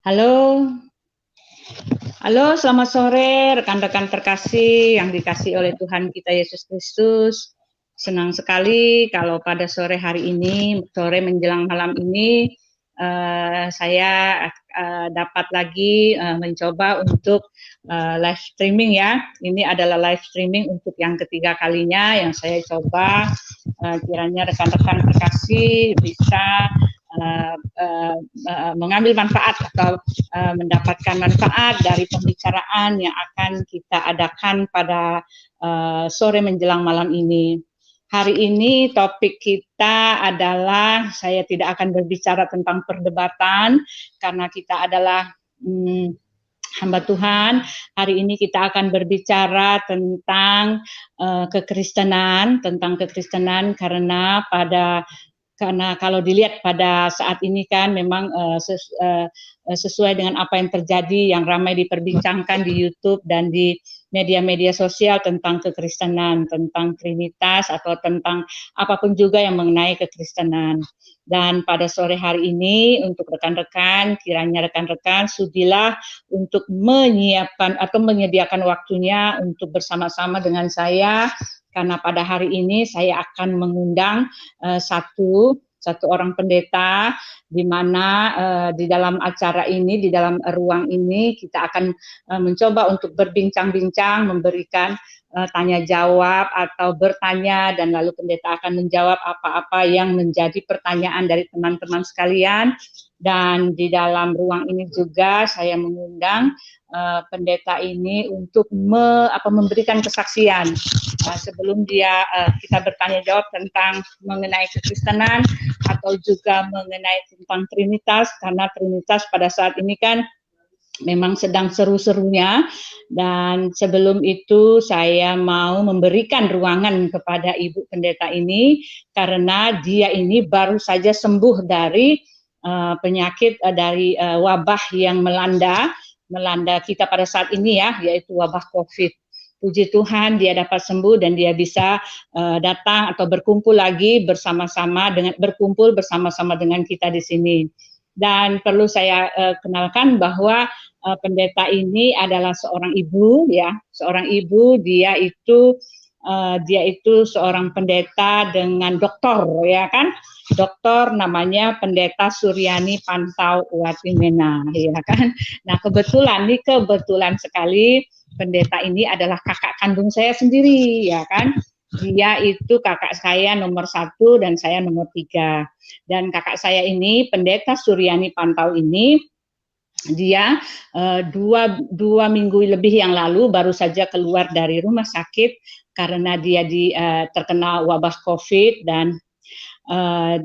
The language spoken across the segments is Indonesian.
Halo, halo, selamat sore rekan-rekan terkasih yang dikasih oleh Tuhan kita Yesus Kristus. Senang sekali kalau pada sore hari ini, sore menjelang malam ini, saya dapat lagi mencoba untuk live streaming ya. Ini adalah live streaming untuk yang ketiga kalinya yang saya coba. Kiranya rekan-rekan terkasih bisa mengambil manfaat atau mendapatkan manfaat dari pembicaraan yang akan kita adakan pada sore menjelang malam ini. Hari ini topik kita adalah, saya tidak akan berbicara tentang perdebatan karena kita adalah hamba Tuhan. Hari ini kita akan berbicara tentang kekristenan, karena kalau dilihat pada saat ini kan memang sesuai dengan apa yang terjadi, yang ramai diperbincangkan di YouTube dan di media-media sosial tentang kekristenan, tentang Trinitas atau tentang apapun juga yang mengenai kekristenan. Dan pada sore hari ini untuk rekan-rekan, kiranya rekan-rekan sudilah untuk menyiapkan atau menyediakan waktunya untuk bersama-sama dengan saya, karena pada hari ini saya akan mengundang satu orang pendeta, di mana di dalam acara ini, di dalam ruang ini kita akan mencoba untuk berbincang-bincang, memberikan tanya jawab atau bertanya, dan lalu pendeta akan menjawab apa-apa yang menjadi pertanyaan dari teman-teman sekalian. Dan di dalam ruang ini juga saya mengundang pendeta ini untuk memberikan kesaksian sebelum kita bertanya jawab tentang mengenai kekristenan atau juga mengenai tentang Trinitas, karena Trinitas pada saat ini kan memang sedang seru-serunya. Dan sebelum itu saya mau memberikan ruangan kepada Ibu Pendeta ini, karena dia ini baru saja sembuh dari penyakit, dari wabah yang melanda kita pada saat ini ya, yaitu wabah COVID. Puji Tuhan dia dapat sembuh dan dia bisa datang atau berkumpul bersama-sama dengan kita di sini. Dan perlu saya kenalkan bahwa pendeta ini adalah seorang ibu ya, dia itu seorang pendeta dengan doktor ya kan, doktor namanya Pendeta Suryani Pantau Watimena ya kan. Nah kebetulan sekali pendeta ini adalah kakak kandung saya sendiri ya kan. Dia itu kakak saya nomor 1 dan saya nomor 3. Dan kakak saya ini, Pendeta Suryani Pantau ini, dia dua minggu lebih yang lalu baru saja keluar dari rumah sakit karena dia terkena wabah COVID,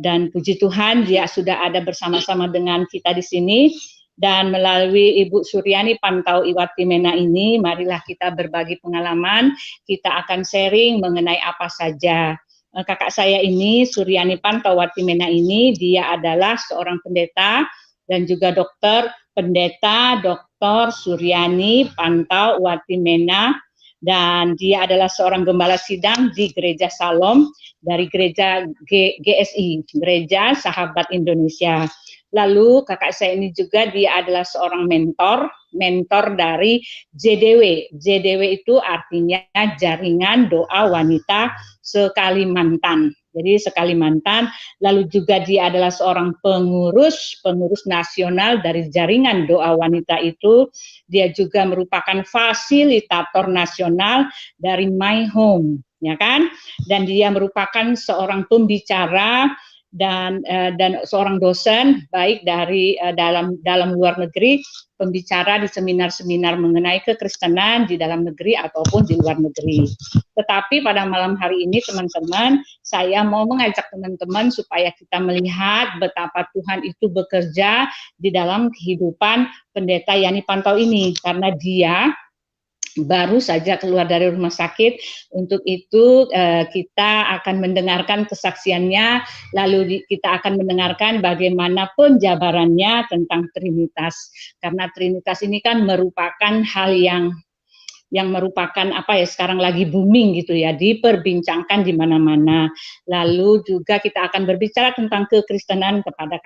dan puji Tuhan dia sudah ada bersama-sama dengan kita di sini. Dan melalui Ibu Suryani Pantau Iwatimena ini, marilah kita berbagi pengalaman, kita akan sharing mengenai apa saja. Kakak saya ini, Suryani Pantau Watimena ini, dia adalah seorang pendeta dan juga dokter, Pendeta Dr. Suryani Pantau Watimena, dan dia adalah seorang gembala sidang di Gereja Salom, dari Gereja GSI, Gereja Sahabat Indonesia. Lalu kakak saya ini juga dia adalah seorang mentor dari JDW. JDW itu artinya Jaringan Doa Wanita Se-Kalimantan. Jadi Se-Kalimantan. Lalu juga dia adalah seorang pengurus nasional dari Jaringan Doa Wanita itu. Dia juga merupakan fasilitator nasional dari My Home, ya kan? Dan dia merupakan seorang pembicara dan seorang dosen baik dari dalam luar negeri, pembicara di seminar-seminar mengenai kekristenan di dalam negeri ataupun di luar negeri. Tetapi pada malam hari ini teman-teman, saya mau mengajak teman-teman supaya kita melihat betapa Tuhan itu bekerja di dalam kehidupan Pendeta Yani Pantau ini, karena dia baru saja keluar dari rumah sakit. Untuk itu kita akan mendengarkan kesaksiannya, lalu kita akan mendengarkan bagaimana penjabarannya tentang Trinitas. Karena Trinitas ini kan merupakan hal yang yang merupakan apa ya sekarang lagi booming gitu ya, diperbincangkan di mana-mana. Lalu juga kita akan berbicara tentang kekristenan kepada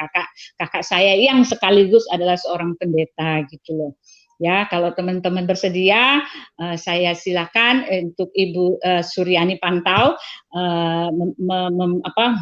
kakak saya yang sekaligus adalah seorang pendeta gitu loh. Ya, kalau teman-teman bersedia, saya silakan untuk Ibu Suryani Pantau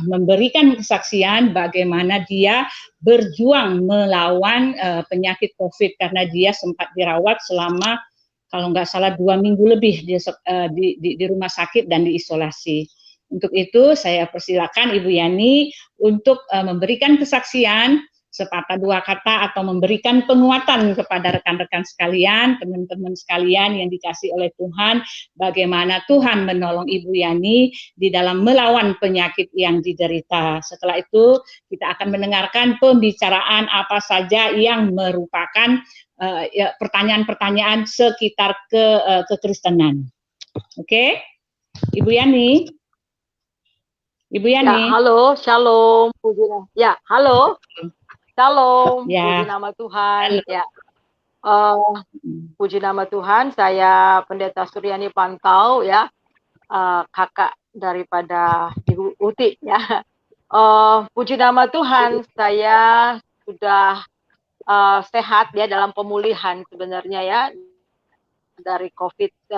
memberikan kesaksian bagaimana dia berjuang melawan penyakit COVID karena dia sempat dirawat selama kalau nggak salah 2 minggu lebih dia di rumah sakit dan diisolasi. Untuk itu saya persilakan Ibu Yani untuk memberikan kesaksian sepatah dua kata atau memberikan penguatan kepada rekan-rekan sekalian, teman-teman sekalian yang dikasih oleh Tuhan, bagaimana Tuhan menolong Ibu Yani di dalam melawan penyakit yang diderita. Setelah itu kita akan mendengarkan pembicaraan apa saja yang merupakan pertanyaan-pertanyaan sekitar kekristenan. Oke, Ibu Yani. Ibu Yani. Ya, halo, shalom, puji nama. Ya, halo, shalom, ya. puji nama Tuhan. Halo. Ya, puji nama Tuhan. Saya Pendeta Suryani Pantau, ya, kakak daripada Ibu Uti, ya. Puji nama Tuhan, saya sudah sehat ya dalam pemulihan sebenarnya ya dari COVID-19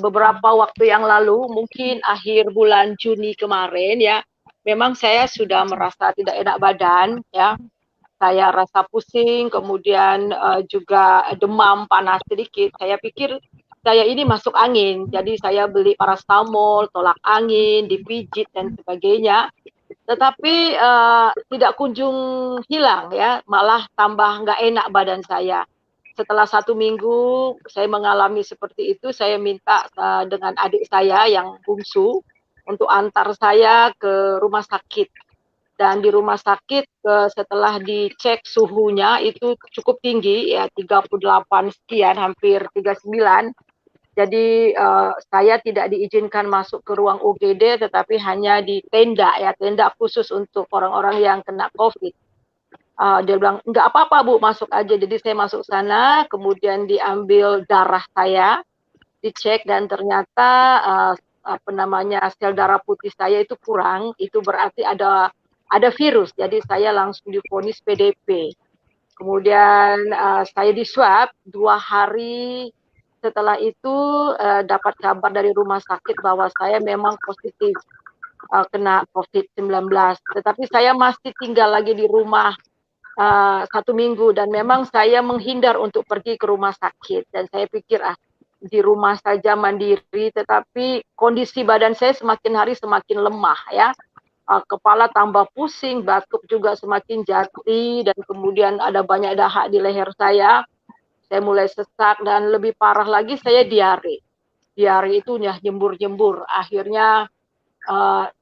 beberapa waktu yang lalu, mungkin akhir bulan Juni kemarin ya, memang saya sudah merasa tidak enak badan ya, saya rasa pusing, kemudian juga demam panas sedikit. Saya pikir saya ini masuk angin, jadi saya beli paracetamol, tolak angin, dipijit dan sebagainya. Tetapi tidak kunjung hilang ya, malah tambah nggak enak badan saya. Setelah 1 minggu saya mengalami seperti itu, saya minta dengan adik saya yang bungsu untuk antar saya ke rumah sakit. Dan di rumah sakit setelah dicek suhunya itu cukup tinggi ya 38 sekian, hampir 39. Jadi saya tidak diizinkan masuk ke ruang UGD tetapi hanya di tenda ya, tenda khusus untuk orang-orang yang kena COVID. Dia bilang, enggak apa-apa Bu, masuk aja. Jadi saya masuk sana, kemudian diambil darah saya, dicek dan ternyata sel darah putih saya itu kurang, itu berarti ada virus. Jadi saya langsung divonis PDP. Kemudian saya diswab 2 hari setelah itu dapat kabar dari rumah sakit bahwa saya memang positif kena COVID-19. Tetapi saya masih tinggal lagi di rumah 1 minggu dan memang saya menghindar untuk pergi ke rumah sakit dan saya pikir di rumah saja mandiri, tetapi kondisi badan saya semakin hari semakin lemah ya, kepala tambah pusing, batuk juga semakin jati dan kemudian ada banyak dahak di leher saya mulai sesak dan lebih parah lagi saya diare itu jembur-jembur. Akhirnya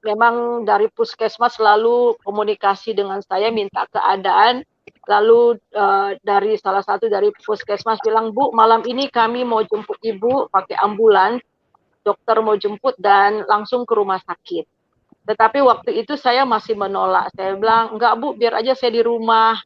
memang dari puskesmas selalu komunikasi dengan saya minta keadaan, lalu dari salah satu dari puskesmas bilang, Bu, malam ini kami mau jemput Ibu pakai ambulans, dokter mau jemput dan langsung ke rumah sakit. Tetapi waktu itu saya masih menolak, saya bilang, enggak Bu, biar aja saya di rumah.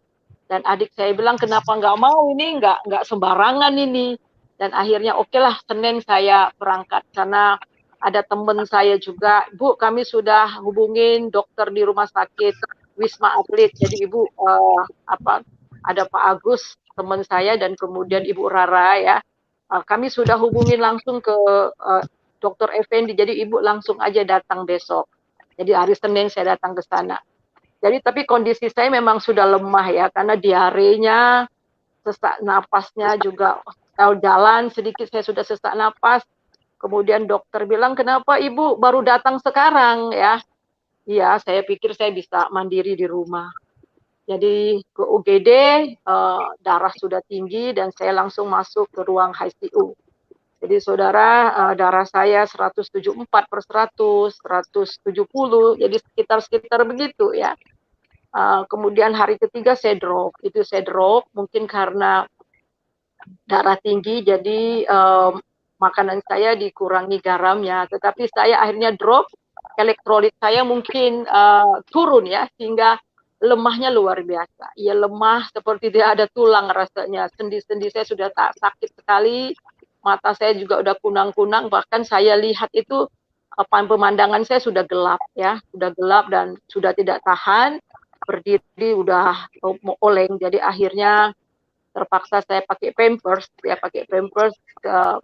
Dan adik saya bilang, kenapa enggak mau, ini enggak sembarangan ini. Dan akhirnya oke lah, Senin saya berangkat karena ada teman saya juga, Bu, kami sudah hubungin dokter di rumah sakit Wisma Atlet. Jadi Ibu ada Pak Agus teman saya dan kemudian Ibu Rara ya. Kami sudah hubungin langsung ke Dokter Effendi. Jadi Ibu langsung aja datang besok. Jadi hari Senin saya datang ke sana. Jadi tapi kondisi saya memang sudah lemah ya karena diarenya, sesak napasnya juga jalan sedikit saya sudah sesak napas. Kemudian dokter bilang, kenapa Ibu baru datang sekarang ya? Iya, saya pikir saya bisa mandiri di rumah. Jadi ke UGD, darah sudah tinggi dan saya langsung masuk ke ruang ICU. Jadi saudara, darah saya 174/100, 170, jadi sekitar begitu ya. Kemudian hari ketiga saya drop, mungkin karena darah tinggi jadi makanan saya dikurangi garamnya, tetapi saya akhirnya drop, elektrolit saya mungkin turun ya, sehingga lemahnya luar biasa. Ia lemah seperti tidak ada tulang rasanya, sendi-sendi saya sudah tak sakit sekali, mata saya juga udah kunang-kunang, bahkan saya lihat itu pemandangan saya sudah gelap ya, sudah gelap dan sudah tidak tahan, berdiri udah mau oleng. Jadi akhirnya terpaksa saya pakai pampers,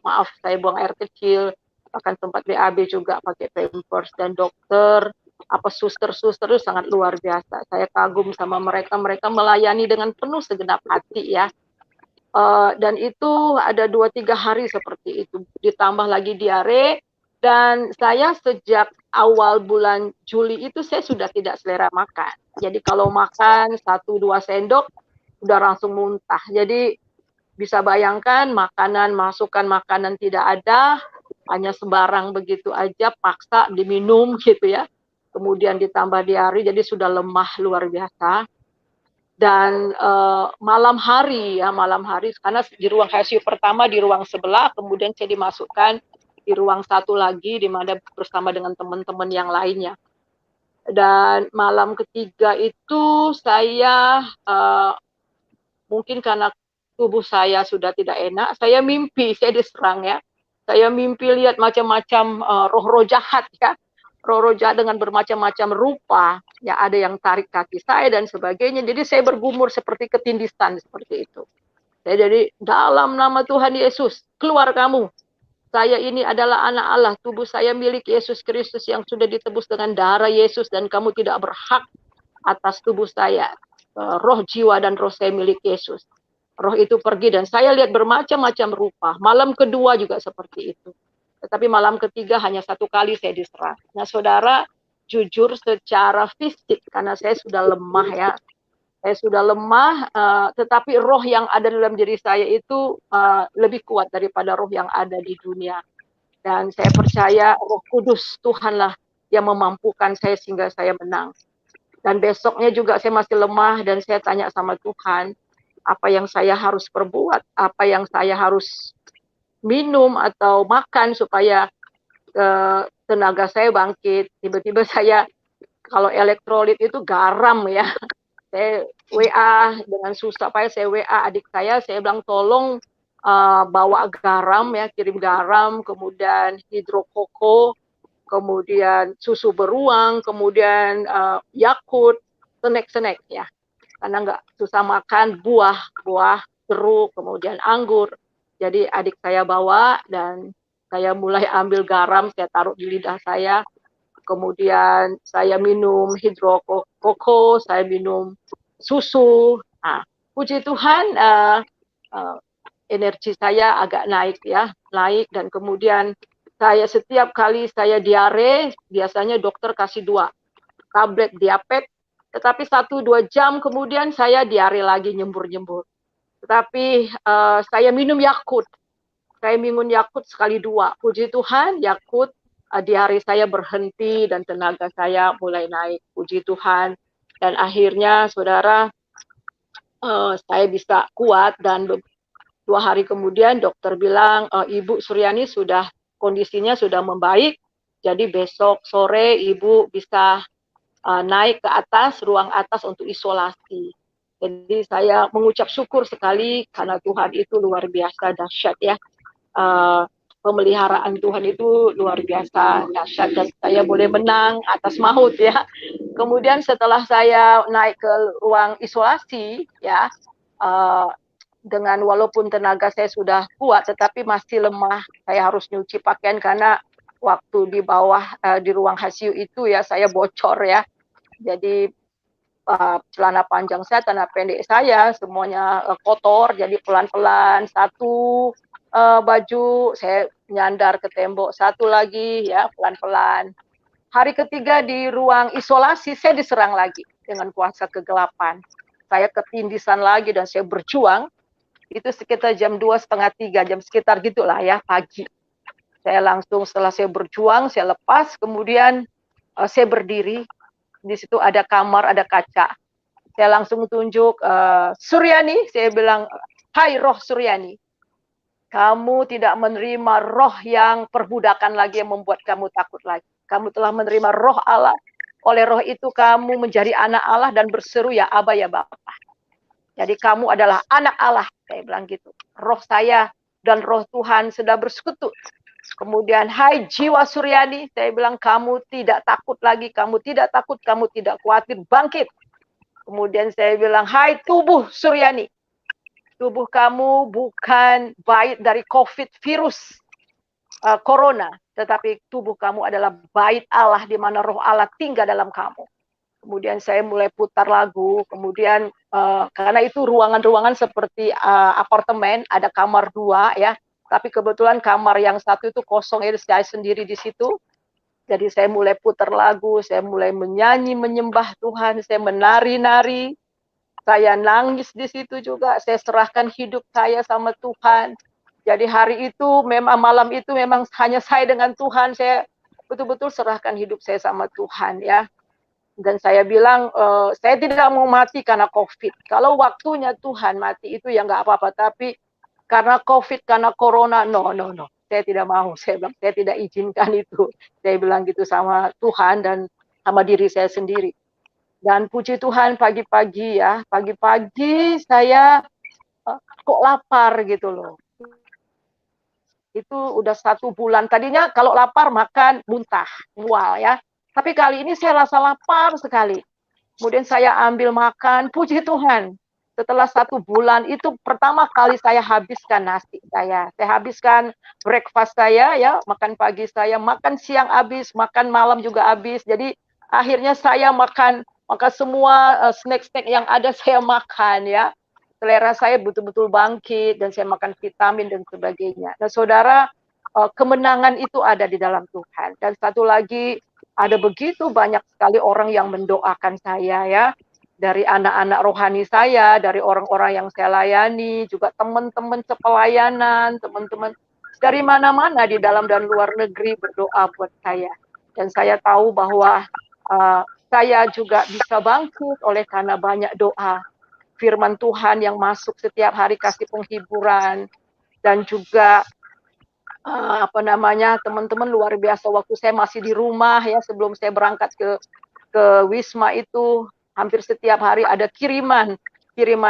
maaf saya buang air kecil, bahkan sempat BAB juga pakai pampers, dan dokter suster-suster itu sangat luar biasa. Saya kagum sama mereka, mereka melayani dengan penuh segenap hati ya. Dan itu ada 2-3 hari seperti itu, ditambah lagi diare, dan saya sejak awal bulan Juli itu saya sudah tidak selera makan. Jadi kalau makan 1-2 sendok udah langsung muntah. Jadi bisa bayangkan masukan makanan tidak ada, hanya sembarang begitu aja, paksa diminum gitu ya. Kemudian ditambah diare, jadi sudah lemah luar biasa. Dan malam hari karena di ruang ICU pertama di ruang sebelah, kemudian saya dimasukkan di ruang satu lagi di mana bersama dengan teman-teman yang lainnya. Dan malam ketiga itu saya mungkin karena tubuh saya sudah tidak enak, saya mimpi, saya diserang ya. Saya mimpi lihat macam-macam roh-roh jahat ya. Roh-roh jahat dengan bermacam-macam rupa. Ya ada yang tarik kaki saya dan sebagainya. Jadi saya bergumur seperti ketindisan seperti itu. Saya jadi dalam nama Tuhan Yesus, keluar kamu. Saya ini adalah anak Allah, tubuh saya milik Yesus Kristus yang sudah ditebus dengan darah Yesus dan kamu tidak berhak atas tubuh saya. Roh, jiwa, dan roh saya milik Yesus. Roh itu pergi dan saya lihat bermacam-macam rupa. Malam kedua juga seperti itu. Tetapi malam ketiga hanya 1 kali saya diserang. Nah saudara, jujur secara fisik, karena saya sudah lemah ya. Saya sudah lemah, tetapi roh yang ada dalam diri saya itu lebih kuat daripada roh yang ada di dunia. Dan saya percaya Roh Kudus Tuhanlah yang memampukan saya sehingga saya menang. Dan besoknya juga saya masih lemah dan saya tanya sama Tuhan, apa yang saya harus perbuat, apa yang saya harus minum atau makan supaya tenaga saya bangkit. Tiba-tiba saya, kalau elektrolit itu garam ya, saya WA dengan susah payah, saya WA adik saya bilang tolong bawa garam ya, kirim garam, kemudian hidrokoko, kemudian susu beruang, kemudian Yakult, snack ya, karena nggak susah makan, buah jeruk, kemudian anggur. Jadi adik saya bawa dan saya mulai ambil garam, saya taruh di lidah saya. Kemudian saya minum hidrokoko, saya minum susu. Nah, puji Tuhan, energi saya agak naik ya, dan kemudian saya setiap kali saya diare, biasanya dokter kasih 2 tablet diapet, tetapi 1-2 jam kemudian saya diare lagi, nyembur-nyembur. Tetapi saya minum Yakult. Saya minum Yakult sekali 2. Puji Tuhan, Yakult diare saya berhenti dan tenaga saya mulai naik. Puji Tuhan. Dan akhirnya, saudara, saya bisa kuat dan 2 hari kemudian dokter bilang, Ibu Suryani kondisinya sudah membaik. Jadi besok sore Ibu bisa naik ke atas, ruang atas untuk isolasi. Jadi saya mengucap syukur sekali karena Tuhan itu luar biasa dahsyat ya. Pemeliharaan Tuhan itu luar biasa dahsyat dan saya boleh menang atas maut ya. Kemudian setelah saya naik ke ruang isolasi ya, dengan walaupun tenaga saya sudah kuat tetapi masih lemah, saya harus nyuci pakaian karena waktu di bawah di ruang ICU itu ya saya bocor ya. Jadi celana panjang saya, celana pendek saya, semuanya kotor. Jadi pelan-pelan, satu baju saya nyandar ke tembok, satu lagi ya pelan-pelan. Hari ketiga di ruang isolasi, saya diserang lagi dengan kuasa kegelapan. Saya ketindisan lagi dan saya berjuang. Itu sekitar jam 2:30, 3, jam sekitar gitulah ya, pagi. Saya langsung setelah saya berjuang, saya lepas, kemudian saya berdiri. Di situ ada kamar, ada kaca. Saya langsung tunjuk, Suryani, saya bilang, hai roh Suryani, kamu tidak menerima roh yang perbudakan lagi yang membuat kamu takut lagi. Kamu telah menerima roh Allah, oleh roh itu kamu menjadi anak Allah dan berseru ya Aba ya Bapa. Jadi kamu adalah anak Allah, saya bilang gitu. Roh saya dan roh Tuhan sedang bersekutu. Kemudian, hai jiwa Suryani, saya bilang kamu tidak takut lagi, kamu tidak takut, kamu tidak khawatir, bangkit. Kemudian saya bilang, hai tubuh Suryani, tubuh kamu bukan bait dari COVID virus corona, tetapi tubuh kamu adalah bait Allah di mana roh Allah tinggal dalam kamu. Kemudian saya mulai putar lagu, kemudian karena itu ruangan-ruangan seperti apartemen, ada kamar 2 ya, tapi kebetulan kamar yang satu itu kosong, ya saya sendiri di situ. Jadi saya mulai putar lagu, saya mulai menyanyi, menyembah Tuhan, saya menari-nari, saya nangis di situ juga, saya serahkan hidup saya sama Tuhan. Jadi hari itu, memang malam itu memang hanya saya dengan Tuhan, saya betul-betul serahkan hidup saya sama Tuhan ya. Dan saya bilang, saya tidak mau mati karena COVID. Kalau waktunya Tuhan mati itu ya nggak apa-apa. Tapi karena COVID, karena Corona, no. Saya tidak mau. Saya bilang, saya tidak izinkan itu. Saya bilang gitu sama Tuhan dan sama diri saya sendiri. Dan puji Tuhan pagi-pagi ya, pagi-pagi saya kok lapar gitu loh. Itu udah 1 bulan. Tadinya kalau lapar makan muntah, mual ya. Tapi kali ini saya rasa lapar sekali. Kemudian saya ambil makan, puji Tuhan. Setelah 1 bulan itu pertama kali saya habiskan nasi saya. Saya habiskan breakfast saya ya, makan pagi saya, makan siang habis, makan malam juga habis. Jadi akhirnya saya makan semua snack-snack yang ada saya makan ya. Selera saya betul-betul bangkit dan saya makan vitamin dan sebagainya. Nah, saudara, kemenangan itu ada di dalam Tuhan. Dan satu lagi, ada begitu banyak sekali orang yang mendoakan saya ya, dari anak-anak rohani saya, dari orang-orang yang saya layani, juga teman-teman sepelayanan, teman-teman dari mana-mana di dalam dan luar negeri berdoa buat saya. Dan saya tahu bahwa saya juga bisa bangkit oleh karena banyak doa. Firman Tuhan yang masuk setiap hari kasih penghiburan, dan juga teman-teman luar biasa waktu saya masih di rumah ya, sebelum saya berangkat ke Wisma itu hampir setiap hari ada kiriman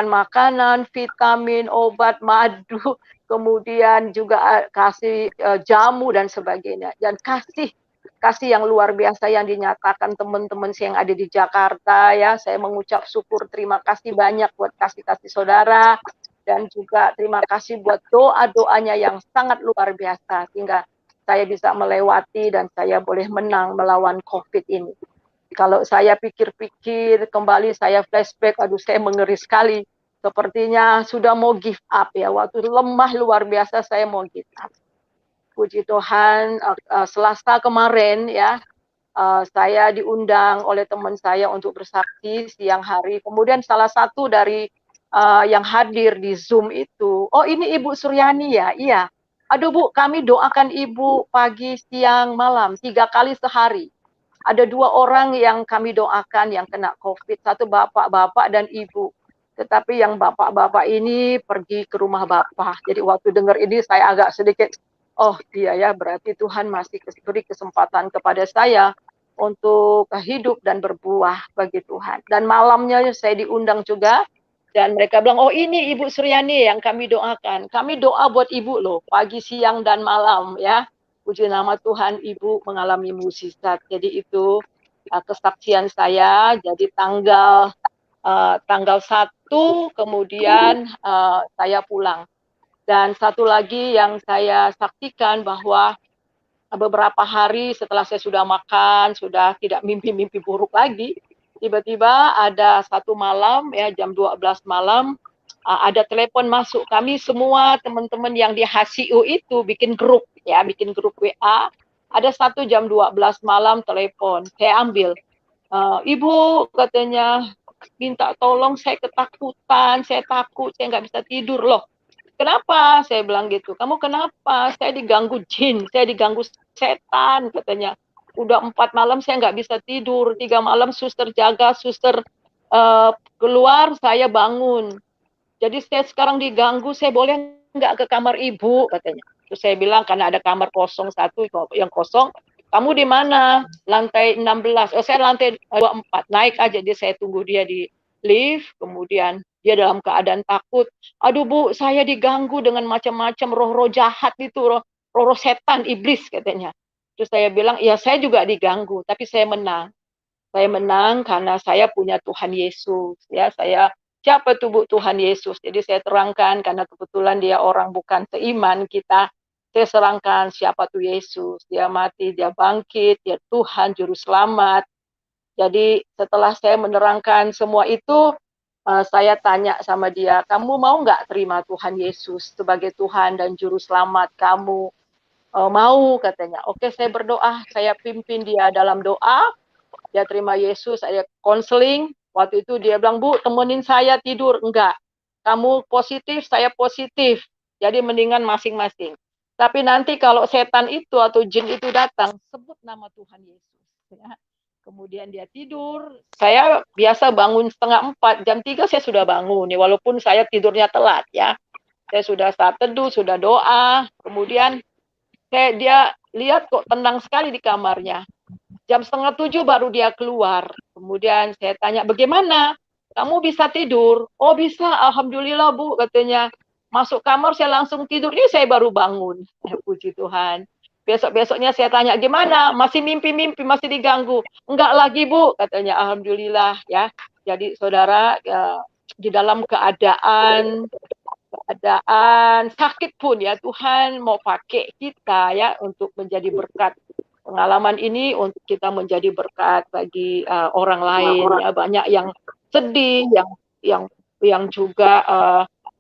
makanan, vitamin, obat, madu, kemudian juga kasih jamu dan sebagainya, dan kasih yang luar biasa yang dinyatakan teman-teman saya yang ada di Jakarta ya. Saya mengucap syukur, terima kasih banyak buat kasih saudara. Dan juga terima kasih buat doa-doanya yang sangat luar biasa, sehingga saya bisa melewati dan saya boleh menang melawan COVID ini. Kalau saya pikir-pikir kembali, saya flashback, aduh saya mengeri sekali. Sepertinya sudah mau give up ya, waktu lemah luar biasa saya mau give up. Puji Tuhan, Selasa kemarin ya, saya diundang oleh teman saya untuk bersaksi siang hari. Kemudian salah satu dari yang hadir di Zoom itu, oh ini Ibu Suryani ya, iya. Aduh Bu, kami doakan Ibu pagi, siang, malam, 3 kali sehari. Ada 2 orang yang kami doakan yang kena COVID, satu bapak-bapak dan ibu. Tetapi yang bapak-bapak ini pergi ke rumah bapak. Jadi waktu dengar ini saya agak sedikit, oh iya ya, berarti Tuhan masih beri kesempatan kepada saya untuk hidup dan berbuah bagi Tuhan. Dan malamnya saya diundang juga, dan mereka bilang, oh ini Ibu Suryani yang kami doakan. Kami doa buat Ibu loh, pagi, siang, dan malam ya. Puji nama Tuhan, Ibu mengalami mukjizat. Jadi itu kesaksian saya. Jadi tanggal 1 kemudian saya pulang. Dan satu lagi yang saya saksikan bahwa beberapa hari setelah saya sudah makan, sudah tidak mimpi-mimpi buruk lagi, tiba-tiba ada satu malam ya, jam 12 malam, ada telepon masuk. Kami semua teman-teman yang di HCU itu bikin grup WA. Ada satu jam 12 malam telepon, saya ambil. Ibu katanya minta tolong, saya ketakutan, saya takut, saya nggak bisa tidur loh. Kenapa? Saya bilang gitu. Kamu kenapa? Saya diganggu jin, saya diganggu setan katanya. Udah 4 malam saya nggak bisa tidur, 3 malam suster jaga, suster keluar, saya bangun. Jadi saya sekarang diganggu, saya boleh nggak ke kamar ibu katanya. Terus saya bilang karena ada kamar kosong satu yang kosong, kamu di mana? Lantai 16. Oh saya lantai 24, naik aja, dia saya tunggu dia di lift, kemudian dia dalam keadaan takut. Aduh Bu, saya diganggu dengan macam-macam roh-roh jahat itu, roh-roh setan, iblis katanya. Terus saya bilang, ya saya juga diganggu, tapi saya menang. Saya menang karena saya punya Tuhan Yesus. Ya, siapa tuh Bu Tuhan Yesus? Jadi saya terangkan karena kebetulan dia orang bukan seiman kita. Saya serangkan siapa tuh Yesus. Dia mati, dia bangkit, dia Tuhan juru selamat. Jadi setelah saya menerangkan semua itu, saya tanya sama dia, kamu mau nggak terima Tuhan Yesus sebagai Tuhan dan Juru Selamat kamu? Mau katanya. Oke, saya berdoa, saya pimpin dia dalam doa, dia terima Yesus, saya konseling. Waktu itu dia bilang, Bu, temenin saya tidur. Enggak, kamu positif, saya positif. Jadi mendingan masing-masing. Tapi nanti kalau setan itu atau jin itu datang, sebut nama Tuhan Yesus. Ya. Kemudian dia tidur, saya biasa bangun 3:30, jam 3 saya sudah bangun, ya, walaupun saya tidurnya telat ya. Saya sudah saat teduh, sudah doa, kemudian dia lihat kok tenang sekali di kamarnya. Jam 6:30 baru dia keluar. Kemudian saya tanya, bagaimana? Kamu bisa tidur? Oh bisa, Alhamdulillah Bu, katanya. Masuk kamar saya langsung tidur, ini saya baru bangun. Puji Tuhan. Besok-besoknya saya tanya, gimana? Masih mimpi-mimpi, masih diganggu? Enggak lagi Bu, katanya. Alhamdulillah ya. Jadi saudara, ya, di dalam keadaan sakit pun ya Tuhan mau pakai kita ya untuk menjadi berkat. Pengalaman ini untuk kita menjadi berkat bagi orang lain ya. Banyak yang sedih, yang juga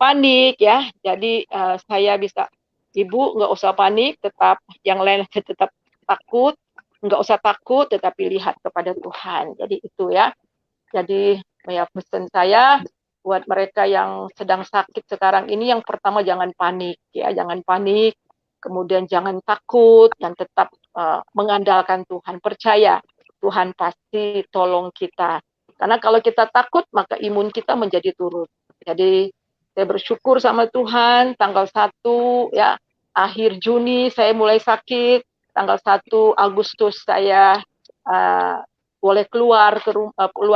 panik ya. Jadi saya bisa, Ibu nggak usah panik, tetap yang lain tetap takut, nggak usah takut, tetapi lihat kepada Tuhan. Jadi itu ya. Jadi ya pesan saya buat mereka yang sedang sakit sekarang ini, yang pertama jangan panik ya, jangan panik, kemudian jangan takut, dan tetap mengandalkan Tuhan, percaya Tuhan pasti tolong kita. Karena kalau kita takut maka imun kita menjadi turun. Jadi saya bersyukur sama Tuhan, tanggal 1 ya, akhir Juni saya mulai sakit, tanggal 1 Agustus saya boleh keluar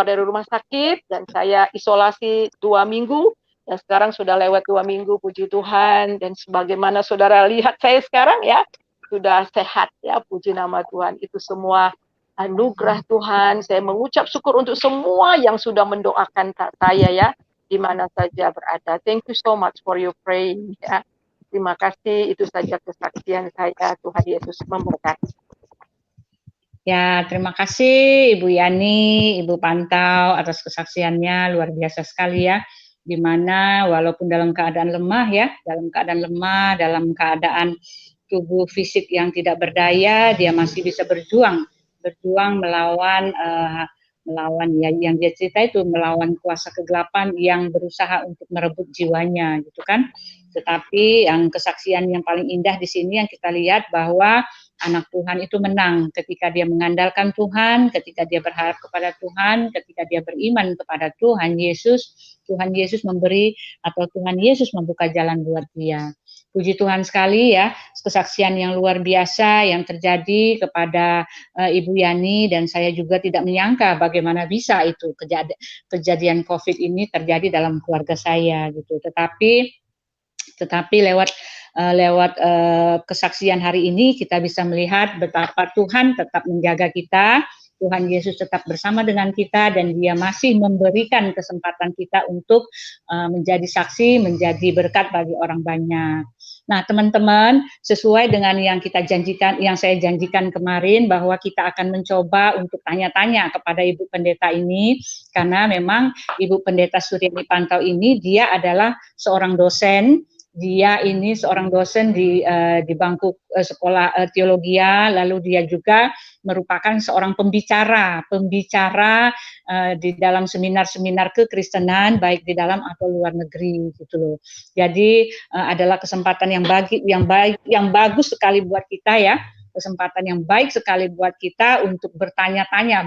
dari rumah sakit, dan saya isolasi 2 minggu, dan sekarang sudah lewat 2 minggu, puji Tuhan. Dan sebagaimana saudara lihat saya sekarang ya, sudah sehat ya, puji nama Tuhan. Itu semua anugerah Tuhan. Saya mengucap syukur untuk semua yang sudah mendoakan saya ya, di mana saja berada. Thank you so much for your praying ya. Terima kasih, itu saja kesaksian saya. Tuhan Yesus memberkati. Ya, terima kasih Ibu Yani, Ibu Pantau atas kesaksiannya, luar biasa sekali ya. Di mana walaupun dalam keadaan lemah ya, dalam keadaan tubuh fisik yang tidak berdaya, dia masih bisa berjuang melawan ya, yang dia cerita itu melawan kuasa kegelapan yang berusaha untuk merebut jiwanya gitu kan. Tetapi yang kesaksian yang paling indah di sini yang kita lihat bahwa anak Tuhan itu menang ketika dia mengandalkan Tuhan, ketika dia berharap kepada Tuhan, ketika dia beriman kepada Tuhan Yesus memberi, atau Tuhan Yesus membuka jalan buat dia. Puji Tuhan sekali ya, kesaksian yang luar biasa yang terjadi kepada Ibu Yani, dan saya juga tidak menyangka bagaimana bisa itu kejadian COVID ini terjadi dalam keluarga saya gitu. Tetapi lewat kesaksian hari ini kita bisa melihat betapa Tuhan tetap menjaga kita, Tuhan Yesus tetap bersama dengan kita, dan Dia masih memberikan kesempatan kita untuk menjadi saksi, menjadi berkat bagi orang banyak. Nah, teman-teman, sesuai dengan yang saya janjikan kemarin, bahwa kita akan mencoba untuk tanya-tanya kepada Ibu Pendeta ini, karena memang Ibu Pendeta Suryani Pantau ini dia adalah seorang dosen. Dia ini seorang dosen di bangku sekolah teologia, lalu dia juga merupakan seorang pembicara di dalam seminar-seminar kekristenan, baik di dalam atau luar negeri gitu loh. Jadi adalah kesempatan yang bagus sekali buat kita ya. Kesempatan yang baik sekali buat kita untuk bertanya-tanya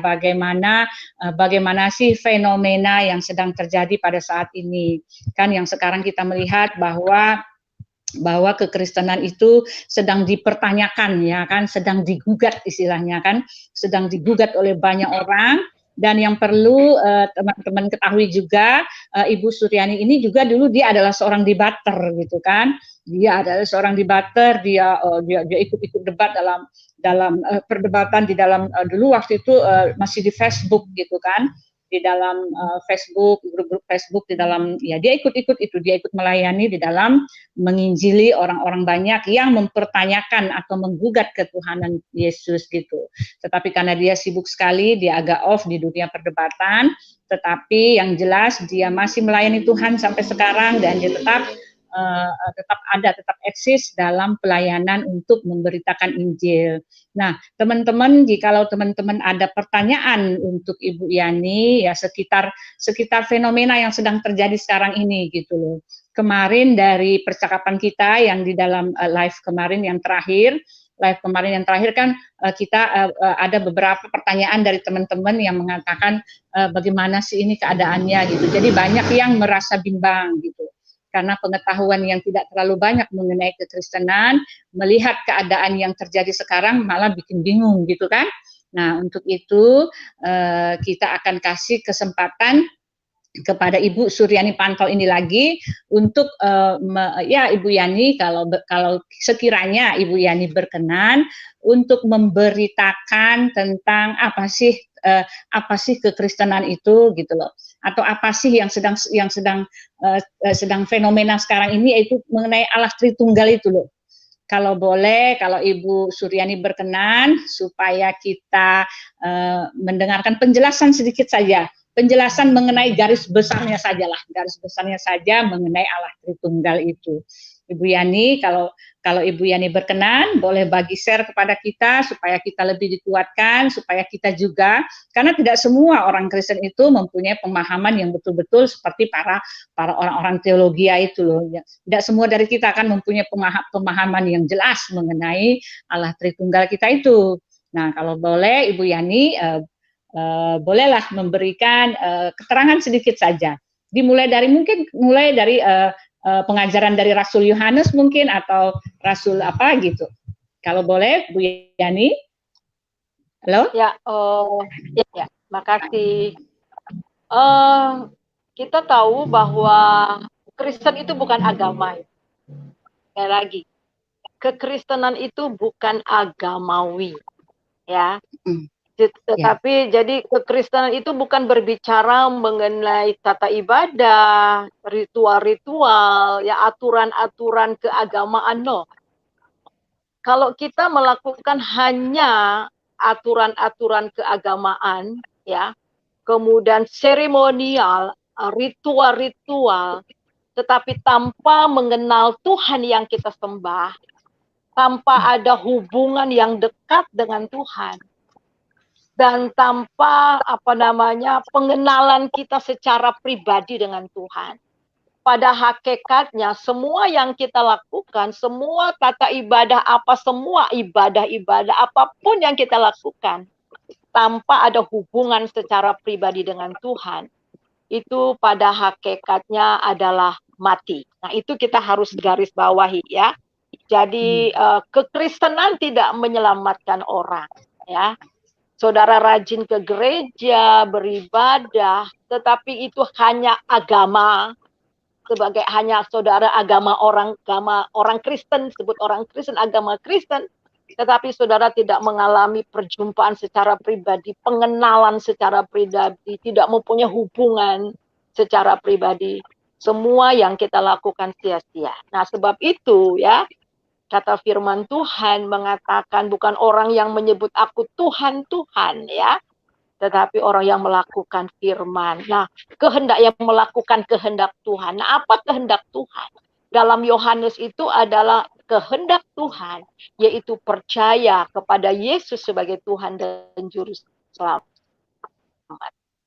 bagaimana sih fenomena yang sedang terjadi pada saat ini. Kan yang sekarang kita melihat bahwa kekristenan itu sedang dipertanyakan ya kan, sedang digugat istilahnya kan, sedang digugat oleh banyak orang, Dan yang perlu teman-teman ketahui juga, Ibu Suryani ini juga dulu dia adalah seorang debater gitu kan. Dia adalah seorang debater, dia ikut-ikut debat dalam perdebatan di dalam dulu waktu itu masih di Facebook gitu kan, di dalam Facebook, grup-grup Facebook, di dalam ya dia ikut-ikut itu, dia ikut melayani di dalam menginjili orang-orang banyak yang mempertanyakan atau menggugat ketuhanan Yesus gitu. Tetapi karena dia sibuk sekali, dia agak off di dunia perdebatan, tetapi yang jelas dia masih melayani Tuhan sampai sekarang dan dia tetap eksis dalam pelayanan untuk memberitakan Injil. Nah, teman-teman, jikalau teman-teman ada pertanyaan untuk Ibu Yani ya sekitar fenomena yang sedang terjadi sekarang ini gitu loh. Kemarin dari percakapan kita yang di dalam live kemarin yang terakhir kan kita ada beberapa pertanyaan dari teman-teman yang mengatakan bagaimana sih ini keadaannya gitu. Jadi banyak yang merasa bimbang gitu karena pengetahuan yang tidak terlalu banyak mengenai kekristenan, melihat keadaan yang terjadi sekarang malah bikin bingung gitu kan. Nah, untuk itu kita akan kasih kesempatan kepada Ibu Suryani Pantau ini lagi untuk ya Ibu Yani kalau sekiranya Ibu Yani berkenan untuk memberitakan tentang apa sih kekristenan itu gitu loh, atau apa sih yang sedang fenomena sekarang ini, yaitu mengenai Allah Tritunggal itu loh. Kalau boleh, kalau Ibu Suryani berkenan, supaya kita mendengarkan penjelasan sedikit saja, penjelasan mengenai garis besarnya saja mengenai Allah Tritunggal itu. Ibu Yani, kalau Ibu Yani berkenan, boleh bagi share kepada kita supaya kita lebih dikuatkan, supaya kita juga, karena tidak semua orang Kristen itu mempunyai pemahaman yang betul-betul seperti para orang-orang teologi itu loh. Tidak semua dari kita akan mempunyai pemahaman yang jelas mengenai Allah Tritunggal kita itu. Nah, kalau boleh Ibu Yani bolehlah memberikan keterangan sedikit saja. Mulai dari pengajaran dari Rasul Yohanes mungkin, atau Rasul apa gitu. Kalau boleh, Bu Yani. Halo? Ya, ya, makasih. Kita tahu bahwa Kristen itu bukan agama. Sekali lagi, kekristenan itu bukan agamawi, ya. Tetapi jadi kekristenan itu bukan berbicara mengenai tata ibadah, ritual-ritual, ya aturan-aturan keagamaan, no. Kalau kita melakukan hanya aturan-aturan keagamaan, ya, kemudian seremonial, ritual-ritual, tetapi tanpa mengenal Tuhan yang kita sembah, tanpa ada hubungan yang dekat dengan Tuhan, dan tanpa pengenalan kita secara pribadi dengan Tuhan. Pada hakikatnya semua yang kita lakukan, semua tata ibadah semua ibadah-ibadah apapun yang kita lakukan tanpa ada hubungan secara pribadi dengan Tuhan, itu pada hakikatnya adalah mati. Nah, itu kita harus garis bawahi ya. Jadi kekristenan tidak menyelamatkan orang ya. Saudara rajin ke gereja, beribadah, tetapi itu hanya agama, sebagai hanya saudara agama orang Kristen, sebut orang Kristen, agama Kristen, tetapi saudara tidak mengalami perjumpaan secara pribadi, pengenalan secara pribadi, tidak mempunyai hubungan secara pribadi. Semua yang kita lakukan sia-sia. Nah, sebab itu ya, kata firman Tuhan mengatakan bukan orang yang menyebut aku Tuhan, Tuhan ya, tetapi orang yang melakukan firman. Nah, kehendak yang melakukan kehendak Tuhan. Nah, apa kehendak Tuhan? Dalam Yohanes itu adalah kehendak Tuhan, yaitu percaya kepada Yesus sebagai Tuhan dan Juru Selamat.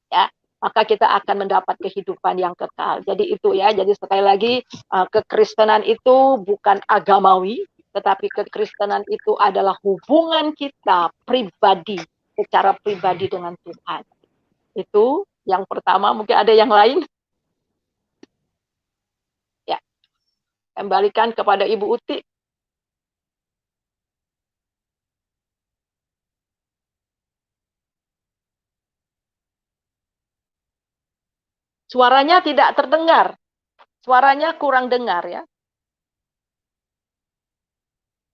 Ya, maka kita akan mendapat kehidupan yang kekal. Jadi itu ya, jadi sekali lagi kekristenan itu bukan agamawi, tetapi kekristenan itu adalah hubungan kita pribadi, secara pribadi dengan Tuhan. Itu yang pertama. Mungkin ada yang lain? Ya, kembalikan kepada Ibu Uti. Suaranya tidak terdengar. Suaranya kurang dengar ya.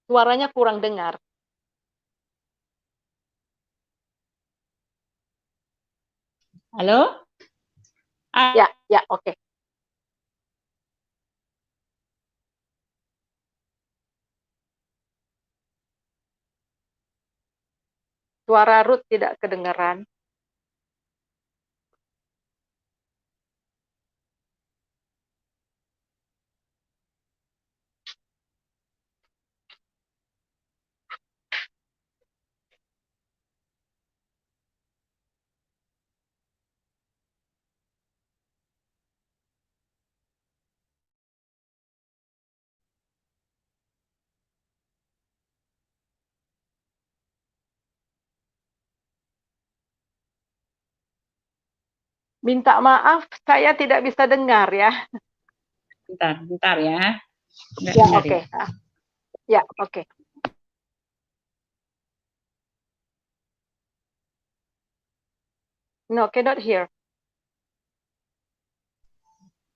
Suaranya kurang dengar. Halo? Ya, ya, oke. Suara Ruth tidak kedengaran. Minta maaf, saya tidak bisa dengar ya. Bentar ya. Nggak Ya, dengar oke. ya. Ya, oke. No, cannot hear.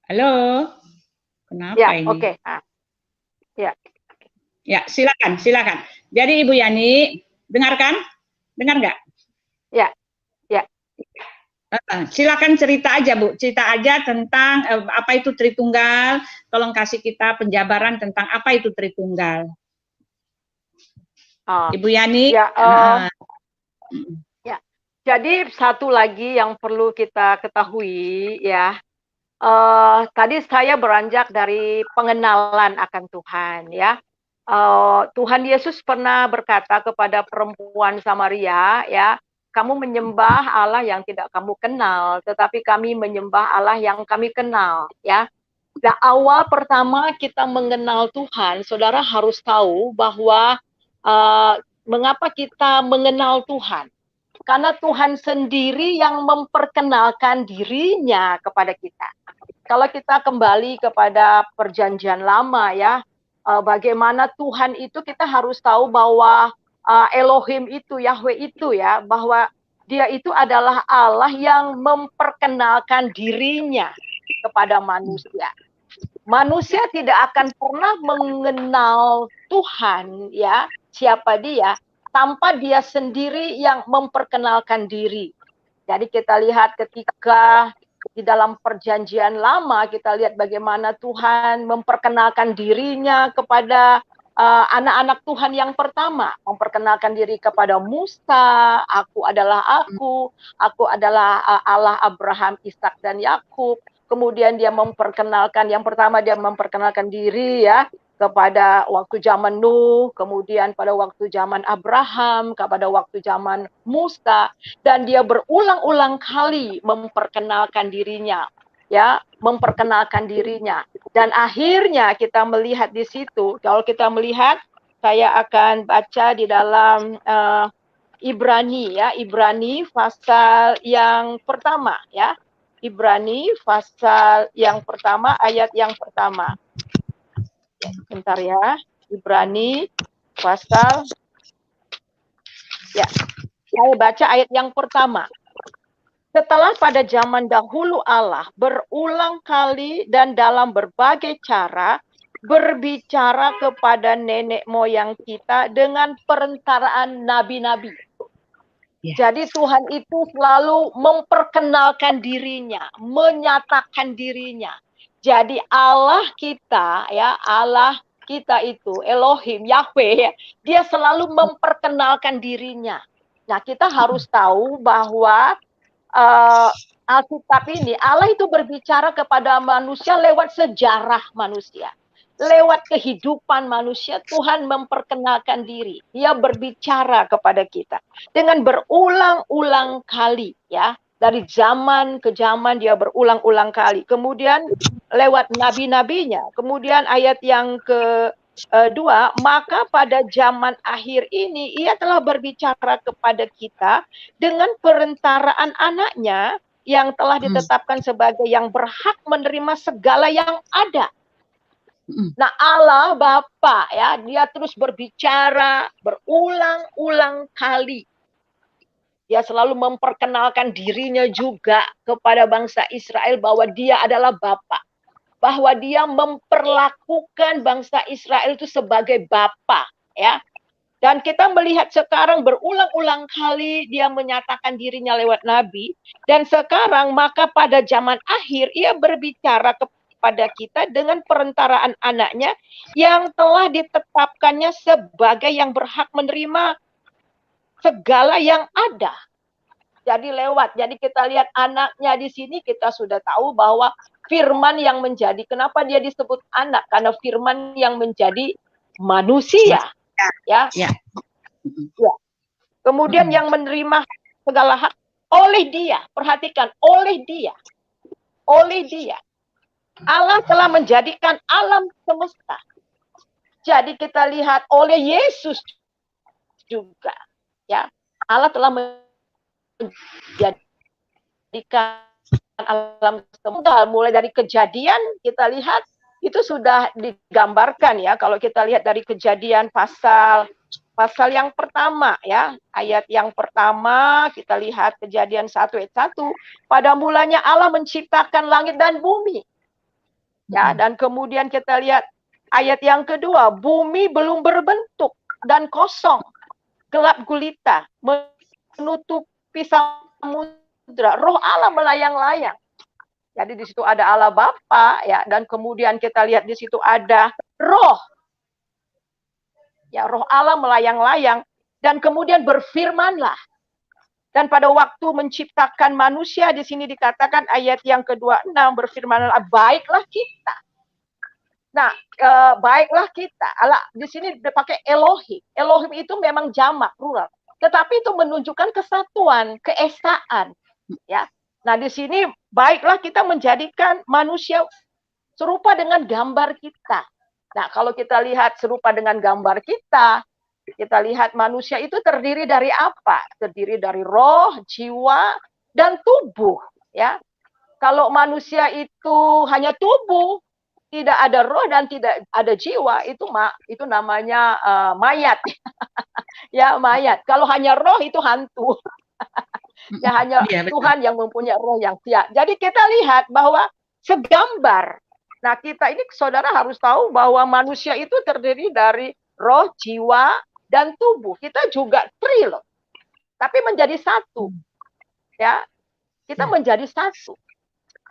Halo? Kenapa Ya, ini? oke. Ya. Ya, silakan. Jadi Ibu Yani, dengarkan? Dengar nggak? Ya, ya. Silakan cerita aja Bu, cerita aja tentang apa itu Tritunggal. Tolong kasih kita penjabaran tentang apa itu Tritunggal. Ibu Yani. Ya, ya. Jadi satu lagi yang perlu kita ketahui ya. Tadi saya beranjak dari pengenalan akan Tuhan ya. Tuhan Yesus pernah berkata kepada perempuan Samaria ya, kamu menyembah Allah yang tidak kamu kenal, tetapi kami menyembah Allah yang kami kenal ya. Nah, awal pertama kita mengenal Tuhan, saudara harus tahu bahwa mengapa kita mengenal Tuhan. Karena Tuhan sendiri yang memperkenalkan dirinya kepada kita. Kalau kita kembali kepada perjanjian lama ya, bagaimana Tuhan itu kita harus tahu bahwa Elohim itu, Yahweh itu ya, bahwa dia itu adalah Allah yang memperkenalkan dirinya kepada manusia. Manusia tidak akan pernah mengenal Tuhan ya, siapa dia, tanpa dia sendiri yang memperkenalkan diri. Jadi kita lihat ketika di dalam perjanjian lama, kita lihat bagaimana Tuhan memperkenalkan dirinya kepada anak-anak Tuhan yang pertama. Memperkenalkan diri kepada Musa, aku adalah aku adalah Allah Abraham, Ishak dan Yakub. Kemudian dia memperkenalkan, yang pertama dia memperkenalkan diri ya, kepada waktu zaman Nuh, kemudian pada waktu zaman Abraham, kepada waktu zaman Musa, dan dia berulang-ulang kali memperkenalkan dirinya, ya, memperkenalkan dirinya. Dan akhirnya kita melihat di situ, kalau kita melihat, saya akan baca di dalam Ibrani ya, Ibrani pasal yang pertama ya. Ibrani pasal yang pertama, ayat yang pertama. Bentar ya, Ibrani pasal, ya, saya baca ayat yang pertama. Setelah pada zaman dahulu Allah berulang kali dan dalam berbagai cara berbicara kepada nenek moyang kita dengan perantaraan nabi-nabi. Jadi Tuhan itu selalu memperkenalkan dirinya, menyatakan dirinya. Jadi Allah kita ya, Allah kita itu Elohim, Yahweh, dia selalu memperkenalkan dirinya. Nah, kita harus tahu bahwa Alkitab ini Allah itu berbicara kepada manusia lewat sejarah manusia. Lewat kehidupan manusia, Tuhan memperkenalkan diri. Dia berbicara kepada kita dengan berulang-ulang kali ya. Dari zaman ke zaman dia berulang-ulang kali. Kemudian lewat nabi-nabinya. Kemudian ayat yang kedua, maka pada zaman akhir ini ia telah berbicara kepada kita dengan perantaraan anaknya yang telah ditetapkan sebagai yang berhak menerima segala yang ada. Nah, Allah Bapa ya, dia terus berbicara berulang-ulang kali Dia selalu memperkenalkan dirinya juga kepada bangsa Israel bahwa dia adalah Bapa. Bahwa dia memperlakukan bangsa Israel itu sebagai Bapa, ya. Dan kita melihat sekarang berulang-ulang kali dia menyatakan dirinya lewat nabi. Dan sekarang maka pada zaman akhir ia berbicara kepada kita dengan perentaraan anaknya yang telah ditetapkannya sebagai yang berhak menerima segala yang ada. Jadi lewat. Jadi kita lihat anaknya di sini, kita sudah tahu bahwa firman yang menjadi, kenapa dia disebut anak? Karena firman yang menjadi manusia. Ya. Ya. Kemudian yang menerima segala hak oleh dia. Perhatikan, oleh dia. Oleh dia. Allah telah menjadikan alam semesta. Jadi kita lihat oleh Yesus juga. Ya. Allah telah menjadikan alam semesta. Mulai dari kejadian kita lihat itu sudah digambarkan ya. Kalau kita lihat dari kejadian pasal yang pertama ya, ayat yang pertama kita lihat kejadian 1 ayat 1. Pada mulanya Allah menciptakan langit dan bumi. Ya, dan kemudian kita lihat ayat yang kedua, bumi belum berbentuk dan kosong, gelap gulita, menutupi samudra, roh Allah melayang-layang. Jadi di situ ada Allah Bapa ya, dan kemudian kita lihat di situ ada roh. Ya, roh Allah melayang-layang dan kemudian berfirmanlah. Dan pada waktu menciptakan manusia di sini dikatakan ayat yang ke-26 berfirmanlah baiklah kita. Nah, baiklah kita. Allah di sini dipakai Elohim. Elohim itu memang jamak plural, tetapi itu menunjukkan kesatuan, keesaan, ya. Nah, di sini baiklah kita menjadikan manusia serupa dengan gambar kita. Nah, kalau kita lihat serupa dengan gambar kita lihat manusia itu terdiri dari apa? Terdiri dari roh, jiwa, dan tubuh, ya. Kalau manusia itu hanya tubuh, tidak ada roh dan tidak ada jiwa, itu namanya mayat. Ya, mayat. Kalau hanya roh itu hantu. Ya, hanya Tuhan yang mempunyai roh yang siap. Jadi kita lihat bahwa segambar. Nah, kita ini saudara harus tahu bahwa manusia itu terdiri dari roh, jiwa, dan tubuh. Kita juga loh. Tapi menjadi satu. Ya. Kita menjadi satu.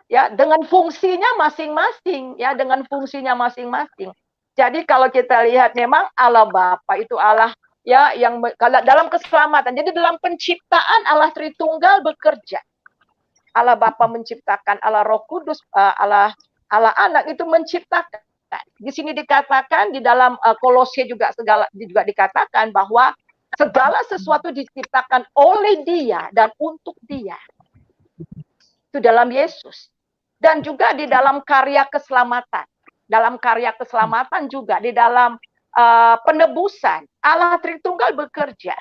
Ya, dengan fungsinya masing-masing, ya, dengan fungsinya masing-masing. Jadi kalau kita lihat memang Allah Bapa itu Allah ya yang kalau dalam keselamatan. Jadi dalam penciptaan Allah Tritunggal bekerja. Allah Bapa menciptakan, Allah Roh Kudus, Allah Anak itu menciptakan. Di sini dikatakan di dalam Kolose juga dikatakan bahwa segala sesuatu diciptakan oleh Dia dan untuk Dia. Itu dalam Yesus. Dan juga di dalam karya keselamatan. Dalam karya keselamatan juga di dalam penebusan. Allah Tritunggal bekerja.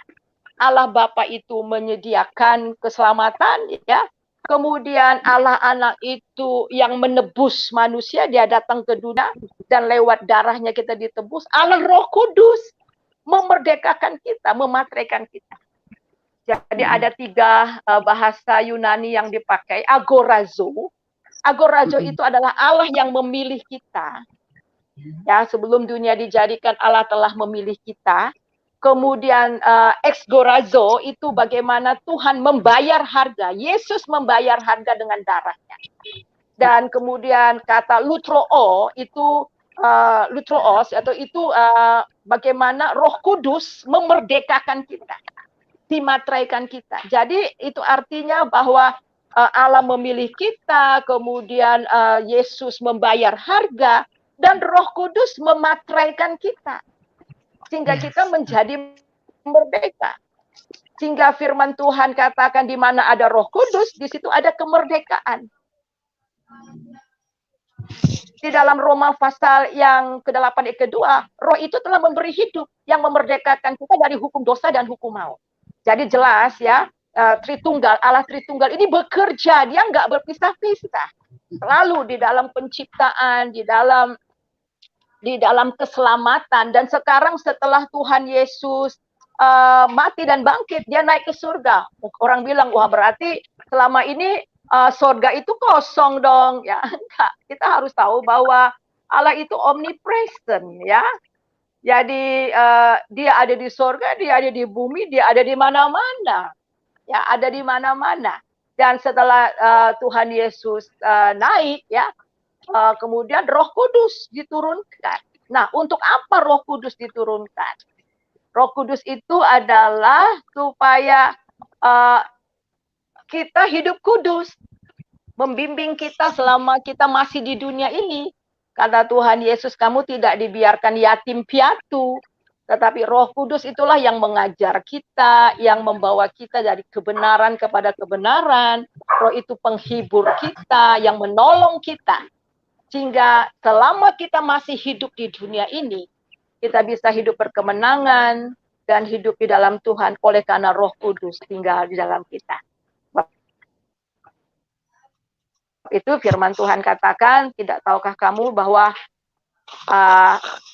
Allah Bapa itu menyediakan keselamatan, ya. Kemudian Allah Anak itu yang menebus manusia, dia datang ke dunia dan lewat darahnya kita ditebus. Allah Roh Kudus memerdekakan kita, memateraikan kita. Jadi ada 3 bahasa Yunani yang dipakai. Agorazo. Agorazo itu adalah Allah yang memilih kita. Ya, sebelum dunia dijadikan Allah telah memilih kita. Kemudian exgorazo itu bagaimana Tuhan membayar harga. Yesus membayar harga dengan darahnya. Dan kemudian kata lutroo itu lutroos atau itu bagaimana Roh Kudus memerdekakan kita, dimateraikan kita. Jadi itu artinya bahwa Allah memilih kita, kemudian Yesus membayar harga dan Roh Kudus memateraikan kita. Sehingga kita menjadi merdeka. Sehingga firman Tuhan katakan di mana ada Roh Kudus, di situ ada kemerdekaan. Di dalam Roma pasal yang ke-8 ayat kedua, Roh itu telah memberi hidup yang memerdekakan kita dari hukum dosa dan hukum maut. Jadi jelas ya, Tritunggal, Allah Tritunggal ini bekerja, dia nggak berpisah-pisah. Selalu di dalam penciptaan, di dalam keselamatan. Dan sekarang setelah Tuhan Yesus mati dan bangkit, dia naik ke surga. Orang bilang, wah berarti selama ini surga itu kosong dong. Ya enggak, kita harus tahu bahwa Allah itu omnipresent ya. Jadi dia ada di surga, dia ada di bumi, dia ada di mana-mana. Ya, ada di mana-mana. Dan setelah Tuhan Yesus naik ya, kemudian Roh Kudus diturunkan. Nah, untuk apa Roh Kudus diturunkan? Roh Kudus itu adalah supaya kita hidup kudus, membimbing kita selama kita masih di dunia ini. Kata Tuhan Yesus, kamu tidak dibiarkan yatim piatu, tetapi Roh Kudus itulah yang mengajar kita, yang membawa kita dari kebenaran kepada kebenaran. Roh itu penghibur kita, yang menolong kita. Sehingga selama kita masih hidup di dunia ini, kita bisa hidup berkemenangan dan hidup di dalam Tuhan oleh karena Roh Kudus tinggal di dalam kita. Itu firman Tuhan katakan, tidak tahukah kamu bahwa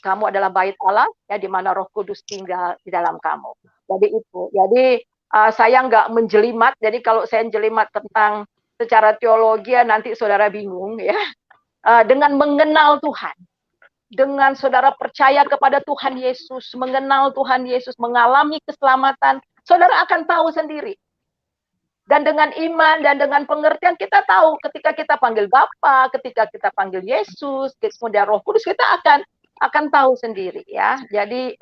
kamu adalah bait Allah ya, di mana Roh Kudus tinggal di dalam kamu. Jadi itu. Jadi saya nggak menjelimat. Jadi kalau saya menjelimat tentang secara teologi nanti saudara bingung ya. Dengan mengenal Tuhan, dengan saudara percaya kepada Tuhan Yesus, mengenal Tuhan Yesus, mengalami keselamatan, saudara akan tahu sendiri. Dan dengan iman dan dengan pengertian kita tahu ketika kita panggil Bapa, ketika kita panggil Yesus, kemudian Roh Kudus, kita akan tahu sendiri ya. Jadi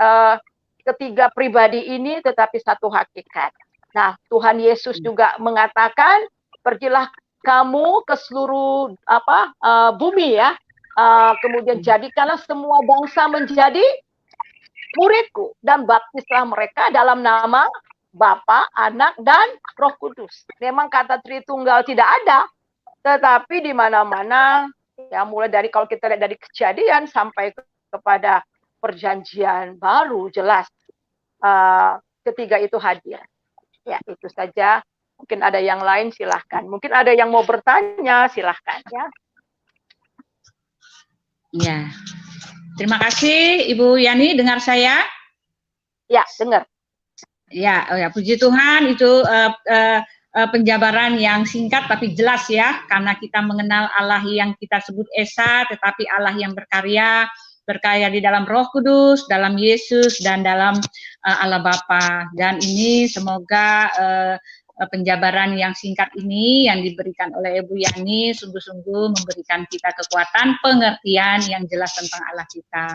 ketiga pribadi ini tetapi satu hakikat. Nah, Tuhan Yesus juga mengatakan, pergilah kamu ke seluruh bumi ya. Kemudian jadikanlah semua bangsa menjadi muridku dan baptislah mereka dalam nama Bapa, Anak, dan Roh Kudus. Memang kata Tritunggal tidak ada, tetapi di mana-mana, ya mulai dari kalau kita lihat dari Kejadian sampai kepada Perjanjian Baru, jelas ketiga itu hadir. Ya itu saja. Mungkin ada yang lain, silahkan. Mungkin ada yang mau bertanya, silahkan ya. Ya, terima kasih Ibu Yani. Dengar saya? Ya, dengar. Ya, puji Tuhan, itu penjabaran yang singkat tapi jelas ya, karena kita mengenal Allah yang kita sebut Esa, tetapi Allah yang berkarya di dalam Roh Kudus, dalam Yesus, dan dalam Allah Bapa. Dan ini semoga penjabaran yang singkat ini yang diberikan oleh Ibu Yani sungguh-sungguh memberikan kita kekuatan pengertian yang jelas tentang Allah kita.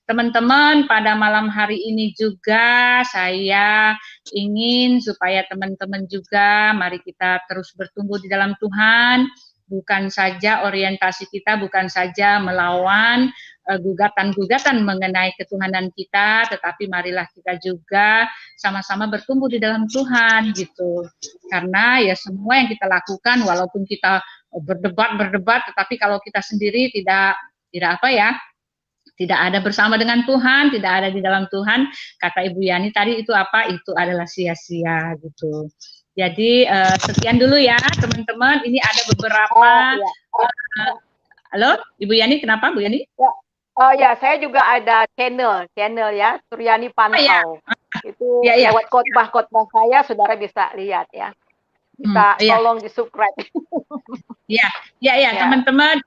Teman-teman, pada malam hari ini juga saya ingin supaya teman-teman juga mari kita terus bertumbuh di dalam Tuhan, bukan saja orientasi kita, bukan saja melawan gugatan-gugatan mengenai ketuhanan kita, tetapi marilah kita juga sama-sama bertumbuh di dalam Tuhan gitu. Karena ya semua yang kita lakukan walaupun kita berdebat, tetapi kalau kita sendiri tidak ada bersama dengan Tuhan, tidak ada di dalam Tuhan, kata Ibu Yani tadi itu apa? Itu adalah sia-sia gitu. Jadi sekian dulu ya teman-teman. Ini ada beberapa. Halo, Ibu Yani, kenapa Bu Yani? Ya, saya juga ada channel ya, Suryani Pantau. Itu lewat khotbah saya, saudara bisa lihat ya. Bisa tolong di-subscribe. Teman-teman.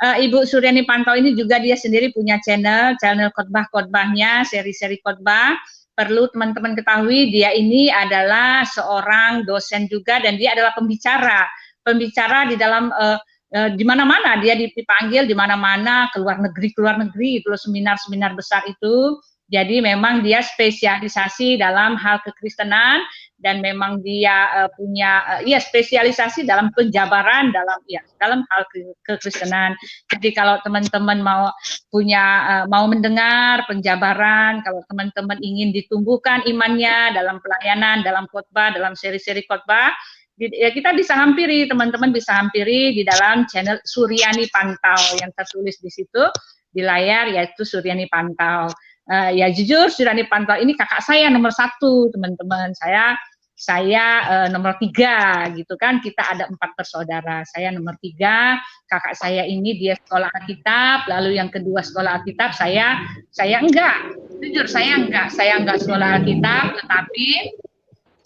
Ibu Suryani Pantau ini juga dia sendiri punya channel khotbah-khotbahnya, seri-seri khotbah. Perlu teman-teman ketahui dia ini adalah seorang dosen juga dan dia adalah pembicara di dalam di mana-mana dia dipanggil di mana-mana, ke luar negeri itu seminar-seminar besar itu. Jadi memang dia spesialisasi dalam hal kekristenan dan memang dia punya spesialisasi dalam penjabaran dalam hal kekristenan. Jadi kalau teman-teman mau mendengar penjabaran, kalau teman-teman ingin ditumbuhkan imannya dalam pelayanan, dalam khotbah, dalam seri-seri khotbah, ya kita bisa hampiri, teman-teman bisa hampiri di dalam channel Suryani Pantau yang tertulis di situ di layar, yaitu Suryani Pantau. Ya jujur Suryani Pantau ini kakak saya nomor 1, teman-teman. Saya nomor 3 gitu kan. Kita ada 4 bersaudara. Saya nomor 3, kakak saya ini dia sekolah Alkitab, lalu yang kedua sekolah Alkitab, saya enggak. jujur saya enggak sekolah Alkitab,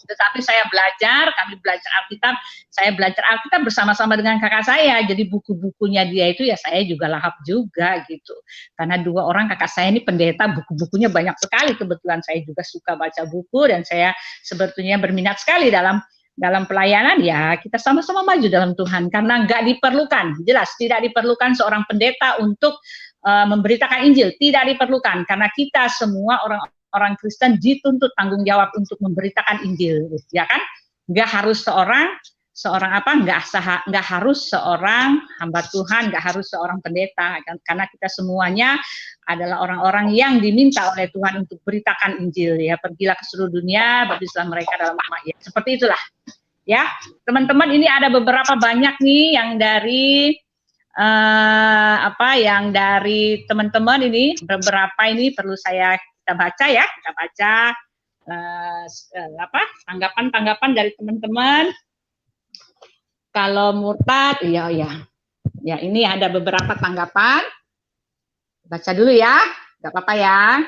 tetapi saya belajar, kami belajar Alkitab, saya belajar Alkitab bersama-sama dengan kakak saya. Jadi buku-bukunya dia itu ya saya juga lahap juga gitu. Karena dua orang kakak saya ini pendeta, buku-bukunya banyak sekali. Kebetulan saya juga suka baca buku dan saya sebetulnya berminat sekali dalam pelayanan. Ya kita sama-sama maju dalam Tuhan karena nggak diperlukan, jelas tidak diperlukan seorang pendeta untuk memberitakan Injil, tidak diperlukan karena kita semua orang Kristen dituntut tanggung jawab untuk memberitakan Injil, ya kan? Nggak harus nggak harus seorang hamba Tuhan, nggak harus seorang pendeta, kan? Karena kita semuanya adalah orang-orang yang diminta oleh Tuhan untuk beritakan Injil, ya. Pergilah ke seluruh dunia, baptislah mereka dalam nama Yesus. Seperti itulah, ya. Teman-teman, ini ada beberapa banyak nih yang dari yang dari teman-teman ini, beberapa ini perlu kita baca ya, kita baca tanggapan dari teman-teman. Kalau murtad, ya ini ada beberapa tanggapan. Baca dulu ya, nggak apa-apa ya.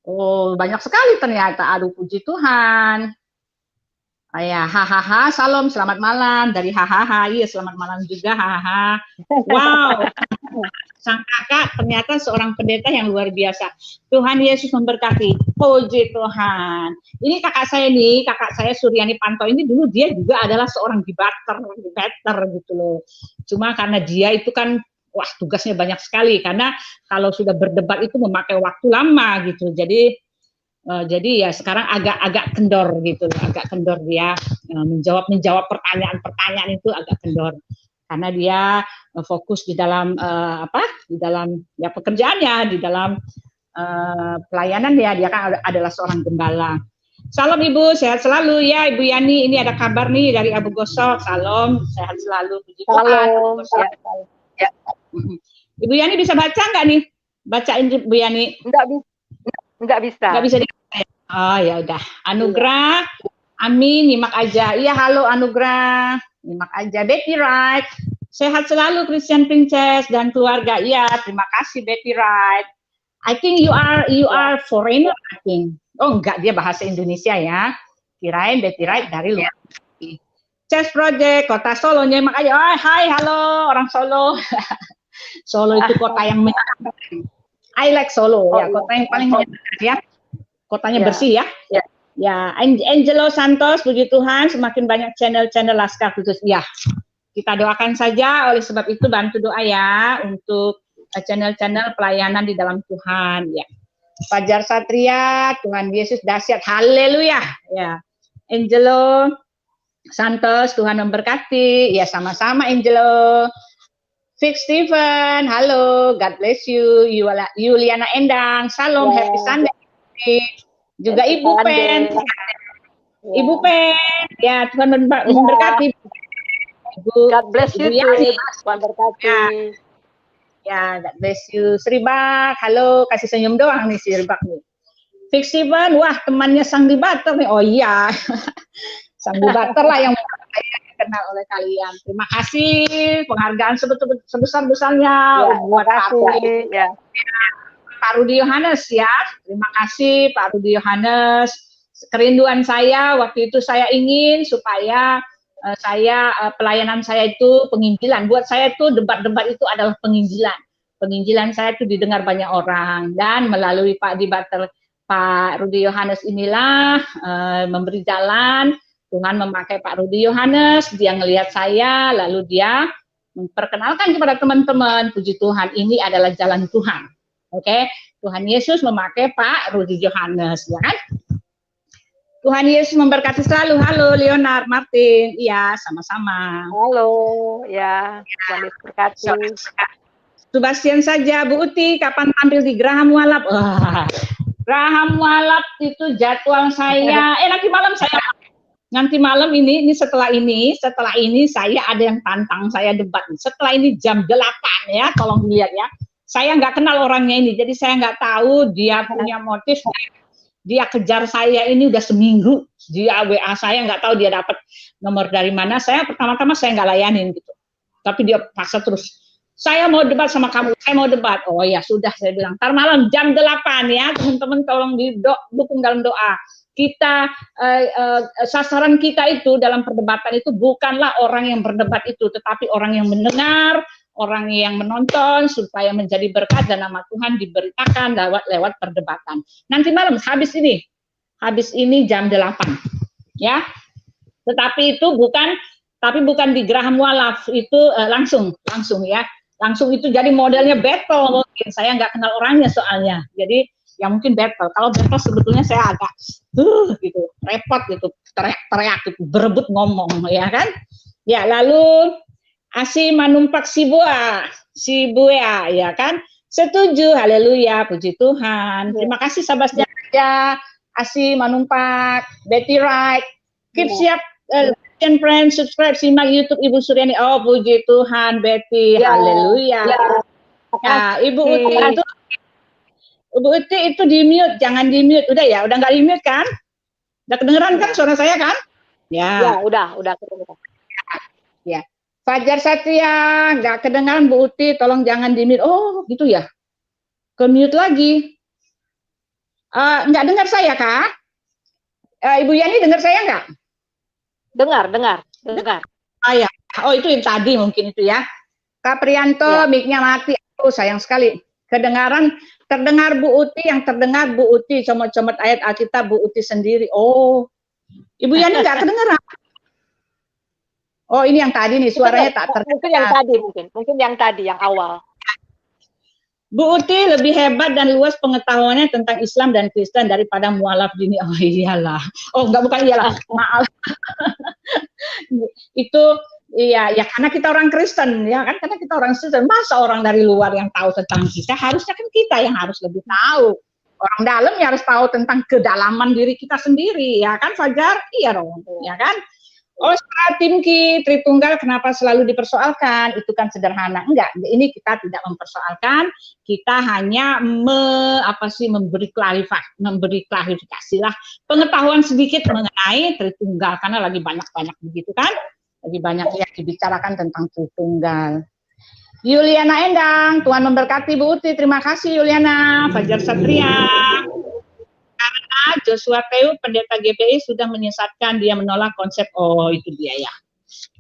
Oh, banyak sekali ternyata. Aduh, puji Tuhan. Ya, hahaha, salam, selamat malam dari hahaha. Iya, selamat malam juga, hahaha. Wow, sang kakak ternyata seorang pendeta yang luar biasa. Tuhan Yesus memberkati. Puji Tuhan. Ini kakak saya Suryani Panto ini dulu dia juga adalah seorang debater gitu loh. Cuma karena dia itu kan tugasnya banyak sekali karena kalau sudah berdebat itu memakai waktu lama gitu. Jadi ya sekarang agak kendor gitu, agak kendor dia menjawab pertanyaan itu agak kendor karena dia fokus di dalam pekerjaannya, di dalam pelayanan dia kan adalah seorang gembala. Salam Ibu, sehat selalu ya Ibu Yani. Ini ada kabar nih dari Abu Gosok. Salam, sehat selalu. Puji Tuhan. Ya. Ibu Yani bisa baca nggak nih? Bacain Ibu Yani. Enggak bisa. Enggak bisa dibaca. Oh ya udah. Anugrah. Amin, nyimak aja. Iya, halo Anugrah. Nyimak aja. Betty Wright. Sehat selalu Christian Princess dan keluarga. Iya, terima kasih Betty Wright. I think you are foreigner, I think. Oh enggak, dia bahasa Indonesia ya. Kirain Betty Wright dari luar. Chess Project, Kota Solo, nyimak aja. Oh, hai, halo orang Solo. Solo itu kota yang menyenangkan. I like Solo, ya, kota yang paling menyenangkan ya. Kotanya bersih ya. Ya, Angelo Santos, puji Tuhan, semakin banyak channel-channel Laskar Khusus. Ya, kita doakan saja, oleh sebab itu bantu doa ya untuk channel-channel pelayanan di dalam Tuhan. Ya, Fajar Satria, Tuhan Yesus dahsyat, haleluya. Ya, Angelo Santos, Tuhan memberkati. Ya, sama-sama Angelo. Fix Stephen, halo, God bless you. Yuliana Endang, salam, happy Sunday. Juga happy Ibu Pen, Ibu Pen, ya Tuhan memberkati. God bless you, Tuhan berkati. Ya, God bless you. Sribak, halo, kasih senyum doang nih Sribak nih. Fix Stephen, wah temannya Sang Debater nih, oh iya, Sang Debater lah yang kenal oleh kalian. Terima kasih, penghargaan sebesar-besarnya buat Pak Rudi Yohanes ya. Terima kasih Pak Rudi Yohanes. Kerinduan saya waktu itu saya ingin supaya pelayanan saya itu penginjilan. Buat saya itu debat-debat itu adalah penginjilan. Penginjilan saya itu didengar banyak orang dan melalui Pak Rudi Yohanes inilah memberi jalan. Tuhan memakai Pak Rudi Yohanes, dia ngelihat saya, lalu dia memperkenalkan kepada teman-teman, puji Tuhan, ini adalah jalan Tuhan. Oke, Tuhan Yesus memakai Pak Rudi Yohanes, ya kan? Tuhan Yesus memberkati selalu. Halo Leonard Martin, iya sama-sama. Halo, ya, Tuhan Yesus berkati. Sebastian saja, Bu Uti, kapan tampil di Graham Walap? Graham Walap itu jadwal saya, nanti malam ini setelah ini saya ada yang tantang saya debat. Setelah ini jam 8 ya, tolong dilihat ya. Saya nggak kenal orangnya ini, jadi saya nggak tahu dia punya motif. Dia kejar saya ini udah seminggu. Dia WA saya, nggak tahu dia dapat nomor dari mana. Saya pertama-tama saya nggak layanin gitu. Tapi dia paksa terus. saya mau debat sama kamu, saya mau debat. Oh ya sudah, saya bilang, ntar malam jam 8 ya, teman-teman tolong dukung dalam doa. Kita sasaran kita itu dalam perdebatan itu bukanlah orang yang berdebat itu, tetapi orang yang mendengar, orang yang menonton, supaya menjadi berkat dan nama Tuhan diberitakan lewat perdebatan. Nanti malam habis ini jam 8 ya. Tetapi itu bukan di Graham Walaf, itu langsung ya. Langsung itu jadi modelnya battle mungkin. Saya nggak kenal orangnya soalnya. Jadi ya mungkin battle. Kalau battle sebetulnya saya agak gitu, repot gitu, teriak-teriak gitu, berebut ngomong ya kan. Ya, lalu Asi manumpak Sibuya ya kan. Setuju, haleluya, puji Tuhan. Terima kasih sahabat sejahtera. Asi manumpak, Betty Wright. Keep siap, friends, subscribe, simak YouTube Ibu Suryani. Oh, puji Tuhan, Betty, haleluya. Ya, Ibu Uti itu di mute, jangan di mute. Udah ya, udah nggak di mute kan? Udah kedengeran kan suara saya kan? Ya, udah kedengeran. Ya. Fajar Satria, nggak kedengaran Bu Uti, tolong jangan di mute. Oh, gitu ya. Ke mute lagi. Nggak dengar saya, Kak? Ibu Yani dengar saya nggak? Dengar. Ya. Oh, itu yang tadi mungkin itu ya. Kak Prianto, mic-nya mati. Oh, sayang sekali. Terdengar Bu Uti, yang terdengar Bu Uti, comot-comot ayat Alkitab Bu Uti sendiri. Oh, Ibu Yani nggak kedengeran. Oh, ini yang tadi nih, suaranya tak terdengar. Mungkin yang tadi, yang awal. Bu Uti lebih hebat dan luas pengetahuannya tentang Islam dan Kristen daripada mualaf dini. Oh iyalah. Oh bukan iyalah. Maaf. Itu ya karena kita orang Kristen ya kan, karena kita orang Kristen. Masa orang dari luar yang tahu tentang kita, harusnya kan kita yang harus lebih tahu. Orang dalam ya harus tahu tentang kedalaman diri kita sendiri ya kan, Fajar? Iya dong, ya kan? Oh, secara Timki, Tritunggal kenapa selalu dipersoalkan? Itu kan sederhana. Enggak, ini kita tidak mempersoalkan, kita hanya memberi klarifikasi lah, pengetahuan sedikit mengenai Tritunggal, karena lagi banyak-banyak begitu kan? Lagi banyak yang dibicarakan tentang Tritunggal. Yuliana Endang, Tuhan memberkati Bu Uti, terima kasih Yuliana. Fajar Satria. Karena Joshua Teu, pendeta GBI sudah menyesatkan, dia menolak konsep, oh itu dia ya.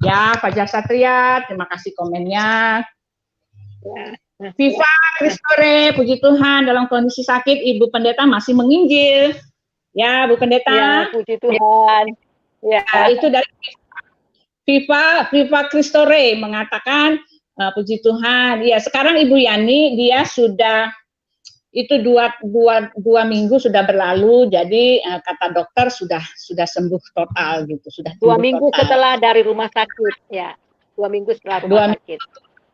Ya, Fajar Satria, terima kasih komennya. Viva Kristore, puji Tuhan, dalam kondisi sakit, Ibu Pendeta masih menginjil. Ya, Bu Pendeta. Ya, puji Tuhan. Ya, itu dari Viva Kristore mengatakan, puji Tuhan. Ya, sekarang Ibu Yani, dia sudah itu dua minggu sudah berlalu, jadi kata dokter sudah sembuh total gitu, sudah 2 minggu total. Setelah dari rumah sakit ya, 2 minggu setelah rumah sakit.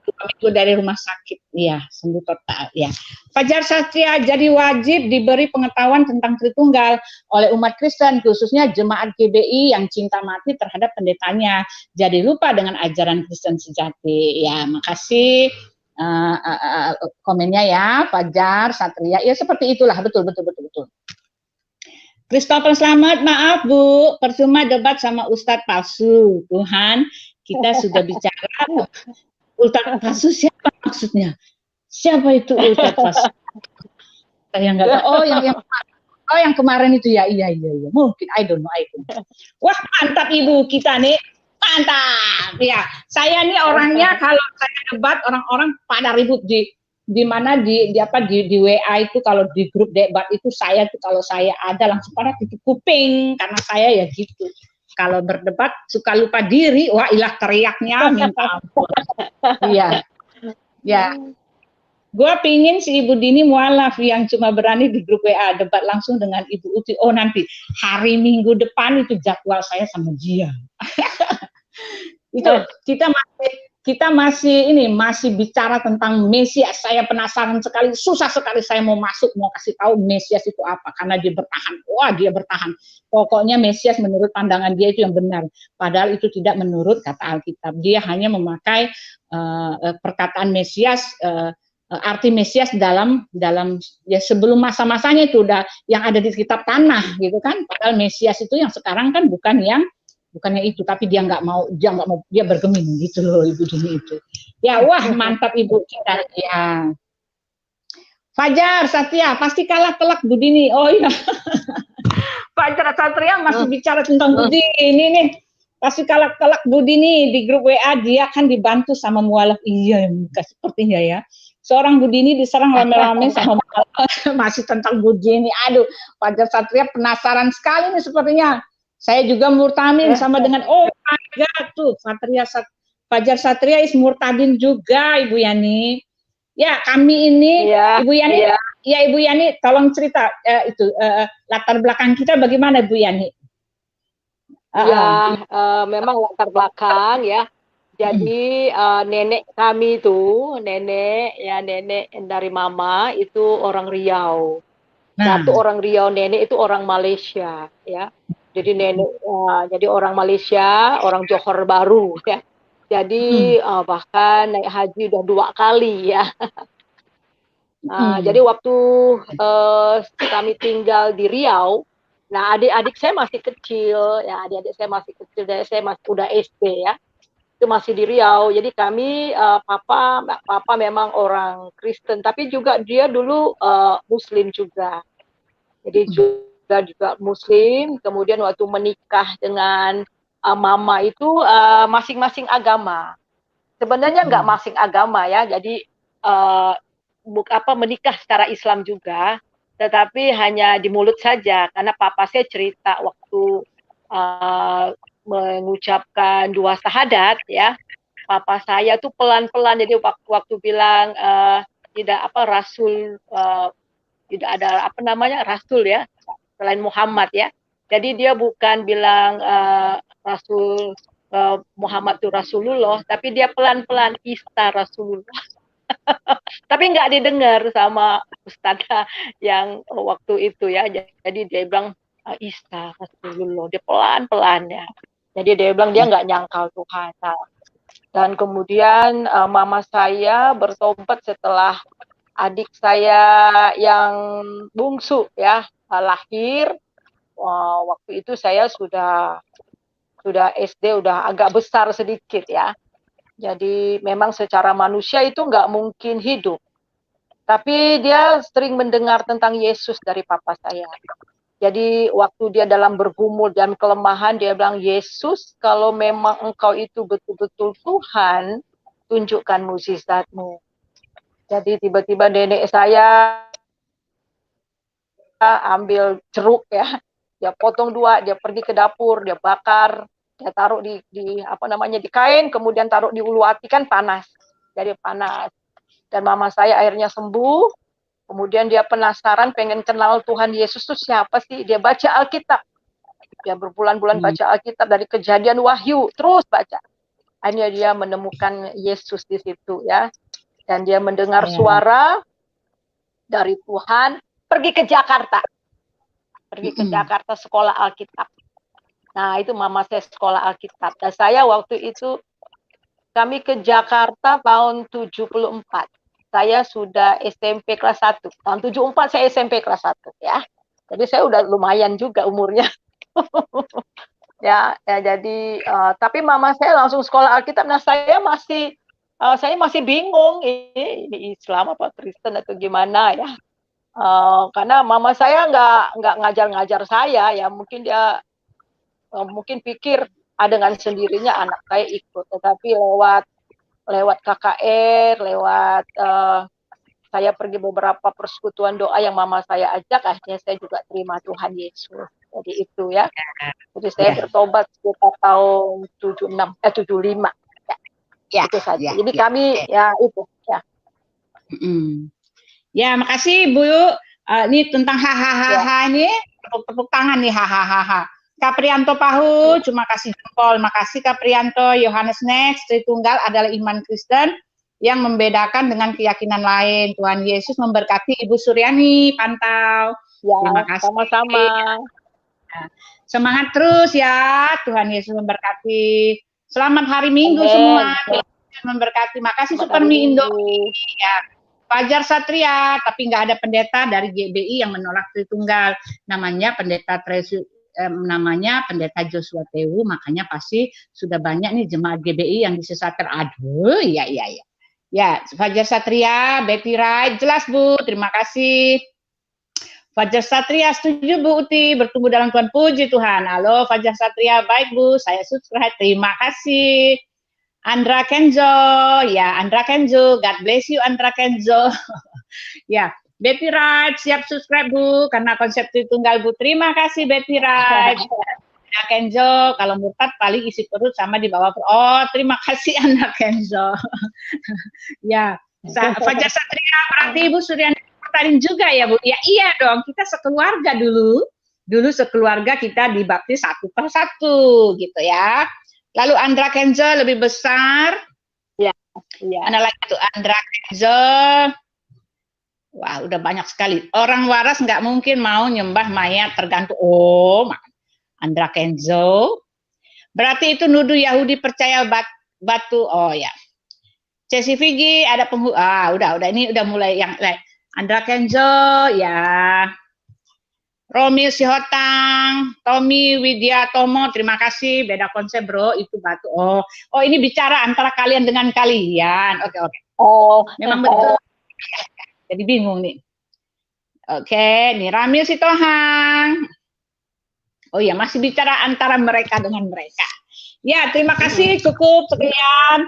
2 minggu dari rumah sakit, ya sembuh total ya. Fajar Satria, jadi wajib diberi pengetahuan tentang Tritunggal oleh umat Kristen, khususnya jemaat GBI yang cinta mati terhadap pendetanya, jadi lupa dengan ajaran Kristen sejati. Ya, makasih. Komennya ya, Fajar Satria, ya seperti itulah, betul. Christopher Selamat, maaf Bu, percuma debat sama Ustadz palsu. Tuhan, kita sudah bicara. Ustadz palsu siapa maksudnya? Siapa itu Ustadz palsu? Saya nggak tahu. Oh yang kemarin itu ya, iya. Mungkin, I don't know. Wah mantap Ibu kita nih. Mantap, ya. Saya nih orangnya kalau saya debat orang-orang pada ribut di mana di WA itu, kalau di grup debat itu saya tuh kalau saya ada langsung pada tutup kuping, karena saya ya gitu. Kalau berdebat suka lupa diri, wah ilah teriaknya minta ampun. Iya. Ya. Gue pingin si Ibu Dini mualaf yang cuma berani di grup WA debat langsung dengan Ibu Uti. Oh nanti hari Minggu depan itu jadwal saya sama dia. Itu kita masih bicara tentang Mesias. Saya penasaran sekali, susah sekali saya mau kasih tahu Mesias itu apa, karena dia bertahan. Wah, dia bertahan. Pokoknya Mesias menurut pandangan dia itu yang benar. Padahal itu tidak menurut kata Alkitab. Dia hanya memakai perkataan Mesias, arti Mesias dalam ya sebelum masa-masanya itu udah yang ada di kitab tanah gitu kan. Padahal Mesias itu yang sekarang kan bukan yang bukannya itu, tapi dia nggak mau, dia bergeming gitu loh Ibu Dini itu. Ya, wah mantap Ibu kita ya. Fajar Satria pasti kalah telak Bu Dini. Oh iya. Fajar Satria masih bicara tentang Bu Dini ini nih. Pasti kalah telak Bu Dini di grup WA, dia kan dibantu sama mualaf. Iya, sepertinya ya. Seorang Bu Dini diserang rame-rame sama mualaf masih tentang Bu Dini. Aduh, Fajar Satria penasaran sekali nih sepertinya. Saya juga murtamin sama dengan oh my God tuh Fajar Satria is murtadin juga Ibu Yani. Ya, kami ini Ibu Yani, ya Ibu Yani tolong cerita latar belakang kita bagaimana Ibu Yani? Memang latar belakang ya. Jadi nenek kami itu, nenek dari mama itu orang Riau. Satu orang Riau, nenek itu orang Malaysia ya. Jadi nenek jadi orang Malaysia, orang Johor Bahru ya. Jadi bahkan naik haji udah 2 kali ya. Jadi waktu kami tinggal di Riau, nah adik-adik saya masih kecil ya, adik-adik saya masih kecil, saya masih udah SD ya, itu masih di Riau. Jadi kami papa memang orang Kristen, tapi juga dia dulu Muslim juga. Jadi juga Muslim. Kemudian waktu menikah dengan mama itu masing-masing agama. Sebenarnya nggak masing agama ya, jadi menikah secara Islam juga, tetapi hanya di mulut saja, karena papa saya cerita waktu mengucapkan 2 syahadat ya, papa saya tuh pelan-pelan, jadi waktu bilang tidak Rasul, tidak ada Rasul ya selain Muhammad ya, jadi dia bukan bilang Rasul Muhammad itu Rasulullah, tapi dia pelan-pelan Isa Rasulullah. Tapi nggak didengar sama ustadzah yang waktu itu ya. Jadi dia bilang Isa Rasulullah, dia pelan-pelan ya. Jadi dia bilang dia nggak nyangkal Tuhan. Dan kemudian mama saya bertobat setelah adik saya yang bungsu ya lahir. Waktu itu saya sudah SD, udah agak besar sedikit ya. Jadi memang secara manusia itu nggak mungkin hidup. Tapi dia sering mendengar tentang Yesus dari papa saya. Jadi waktu dia dalam bergumul dan kelemahan, dia bilang, Yesus, kalau memang engkau itu betul-betul Tuhan, tunjukkan mukjizatmu. Jadi tiba-tiba nenek saya ambil jeruk ya, dia potong 2, dia pergi ke dapur, dia bakar, dia taruh di kain, kemudian taruh di ulu hati, kan panas, jadi panas. Dan mama saya akhirnya sembuh. Kemudian dia penasaran, pengen kenal Tuhan Yesus itu siapa sih. Dia baca Alkitab, dia berbulan-bulan baca Alkitab, dari Kejadian, Wahyu, terus baca. Akhirnya dia menemukan Yesus di situ ya. Dan dia mendengar suara dari Tuhan, pergi ke Jakarta. Pergi ke Jakarta sekolah Alkitab. Nah, itu mama saya sekolah Alkitab. Dan saya waktu itu, kami ke Jakarta tahun 74. Saya sudah SMP kelas 1. Tahun 74 saya SMP kelas 1 ya. Jadi saya udah lumayan juga umurnya. ya jadi tapi mama saya langsung sekolah Alkitab. Nah, saya masih bingung ini Islam apa Kristen atau gimana ya. Karena mama saya nggak ngajar saya ya, mungkin dia mungkin pikir dengan sendirinya anak saya ikut, tetapi lewat KKR, lewat saya pergi beberapa persekutuan doa yang mama saya ajak, akhirnya saya juga terima Tuhan Yesus. Jadi itu ya. Jadi saya bertobat sekitar tahun 75. Ya, itu saja. Jadi kami ya itu ya. Ya, makasih Bu. Ini tentang hahaha ini, tepuk tangan nih hahaha. Kaprianto Pahu, cuma kasih jempol. Makasih Kaprianto. Yohanes Next, Tritunggal adalah iman Kristen yang membedakan dengan keyakinan lain. Tuhan Yesus memberkati Ibu Suryani Pantau. Ya, terima kasih. Sama-sama. Nah, semangat terus ya. Tuhan Yesus memberkati. Selamat hari Minggu semua. Tuhan memberkati. Makasih Supermi Indo. Ya. Fajar Satria, tapi nggak ada pendeta dari GBI yang menolak Tritunggal. Namanya pendeta namanya Pendeta Joshua Tewu, makanya pasti sudah banyak nih jemaat GBI yang disesatkan. Aduh, iya. Ya, Fajar Satria, Betty Wright, jelas Bu, terima kasih. Fajar Satria, setuju Bu Uti, bertumbuh dalam Tuhan, puji Tuhan. Halo Fajar Satria, baik Bu, saya subscribe, terima kasih. Andra Kenzo, ya Andra Kenzo, God bless you Andra Kenzo. Ya, Betty Wright, siap subscribe Bu, karena konsep Tritunggal Bu. Terima kasih Betty Wright. Andra Kenzo, kalau murtad paling isi perut sama di bawah. Oh, terima kasih Andra Kenzo. Ya, Fajar Satria, berarti Ibu Suryani murtadin juga ya Bu? Ya iya dong, kita sekeluarga dulu. Dulu sekeluarga kita dibaptis satu per satu gitu ya. Lalu Andra Kenzo lebih besar. Ya. Mana lagi tuh Andra Kenzo? Wah, udah banyak sekali. Orang waras nggak mungkin mau nyembah mayat tergantung. Oh, Andra Kenzo. Berarti itu nuduh Yahudi percaya batu. Oh ya. Cesi Vigi ada udah ini udah mulai yang Andra Kenzo ya. Romi Sihotang, Tommy Widiatomo, terima kasih. Beda konsep bro, itu batu. Oh ini bicara antara kalian dengan kalian. Oke. Oh, memang betul. Jadi bingung nih. Oke, nih Ramil Sitohang. Oh iya, masih bicara antara mereka dengan mereka. Ya, terima kasih. Cukup sekian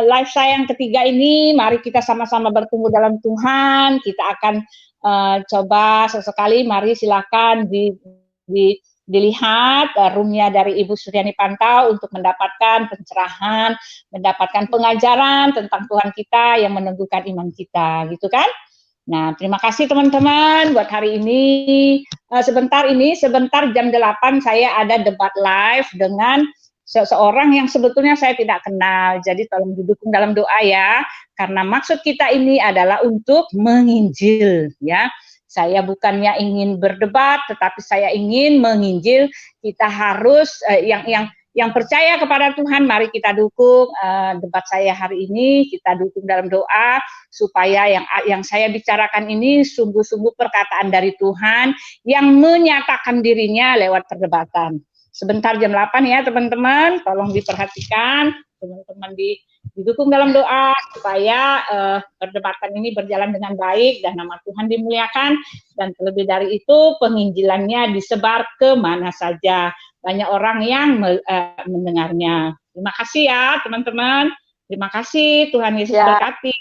live saya yang ketiga ini. Mari kita sama-sama bertumbuh dalam Tuhan. Kita akan coba sesekali, mari silakan dilihat roomnya dari Ibu Suryani Pantau untuk mendapatkan pencerahan, mendapatkan pengajaran tentang Tuhan kita yang menentukan iman kita, gitu kan? Nah, terima kasih teman-teman buat hari ini. Sebentar jam 8 saya ada debat live dengan seseorang yang sebetulnya saya tidak kenal. Jadi tolong didukung dalam doa ya. Karena maksud kita ini adalah untuk menginjil ya. Saya bukannya ingin berdebat, tetapi saya ingin menginjil. Kita harus yang percaya kepada Tuhan, mari kita dukung debat saya hari ini, kita dukung dalam doa supaya yang saya bicarakan ini sungguh-sungguh perkataan dari Tuhan yang menyatakan dirinya lewat perdebatan. Sebentar jam 8 ya teman-teman, tolong diperhatikan, teman-teman didukung dalam doa supaya perdebatan ini berjalan dengan baik dan nama Tuhan dimuliakan, dan terlebih dari itu penginjilannya disebar ke mana saja. Banyak orang yang mendengarnya. Terima kasih ya teman-teman. Terima kasih, Tuhan Yesus berkati.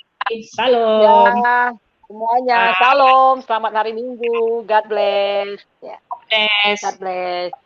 Salam. Ya, semuanya. Salam. Selamat hari Minggu. God bless. God bless. God bless.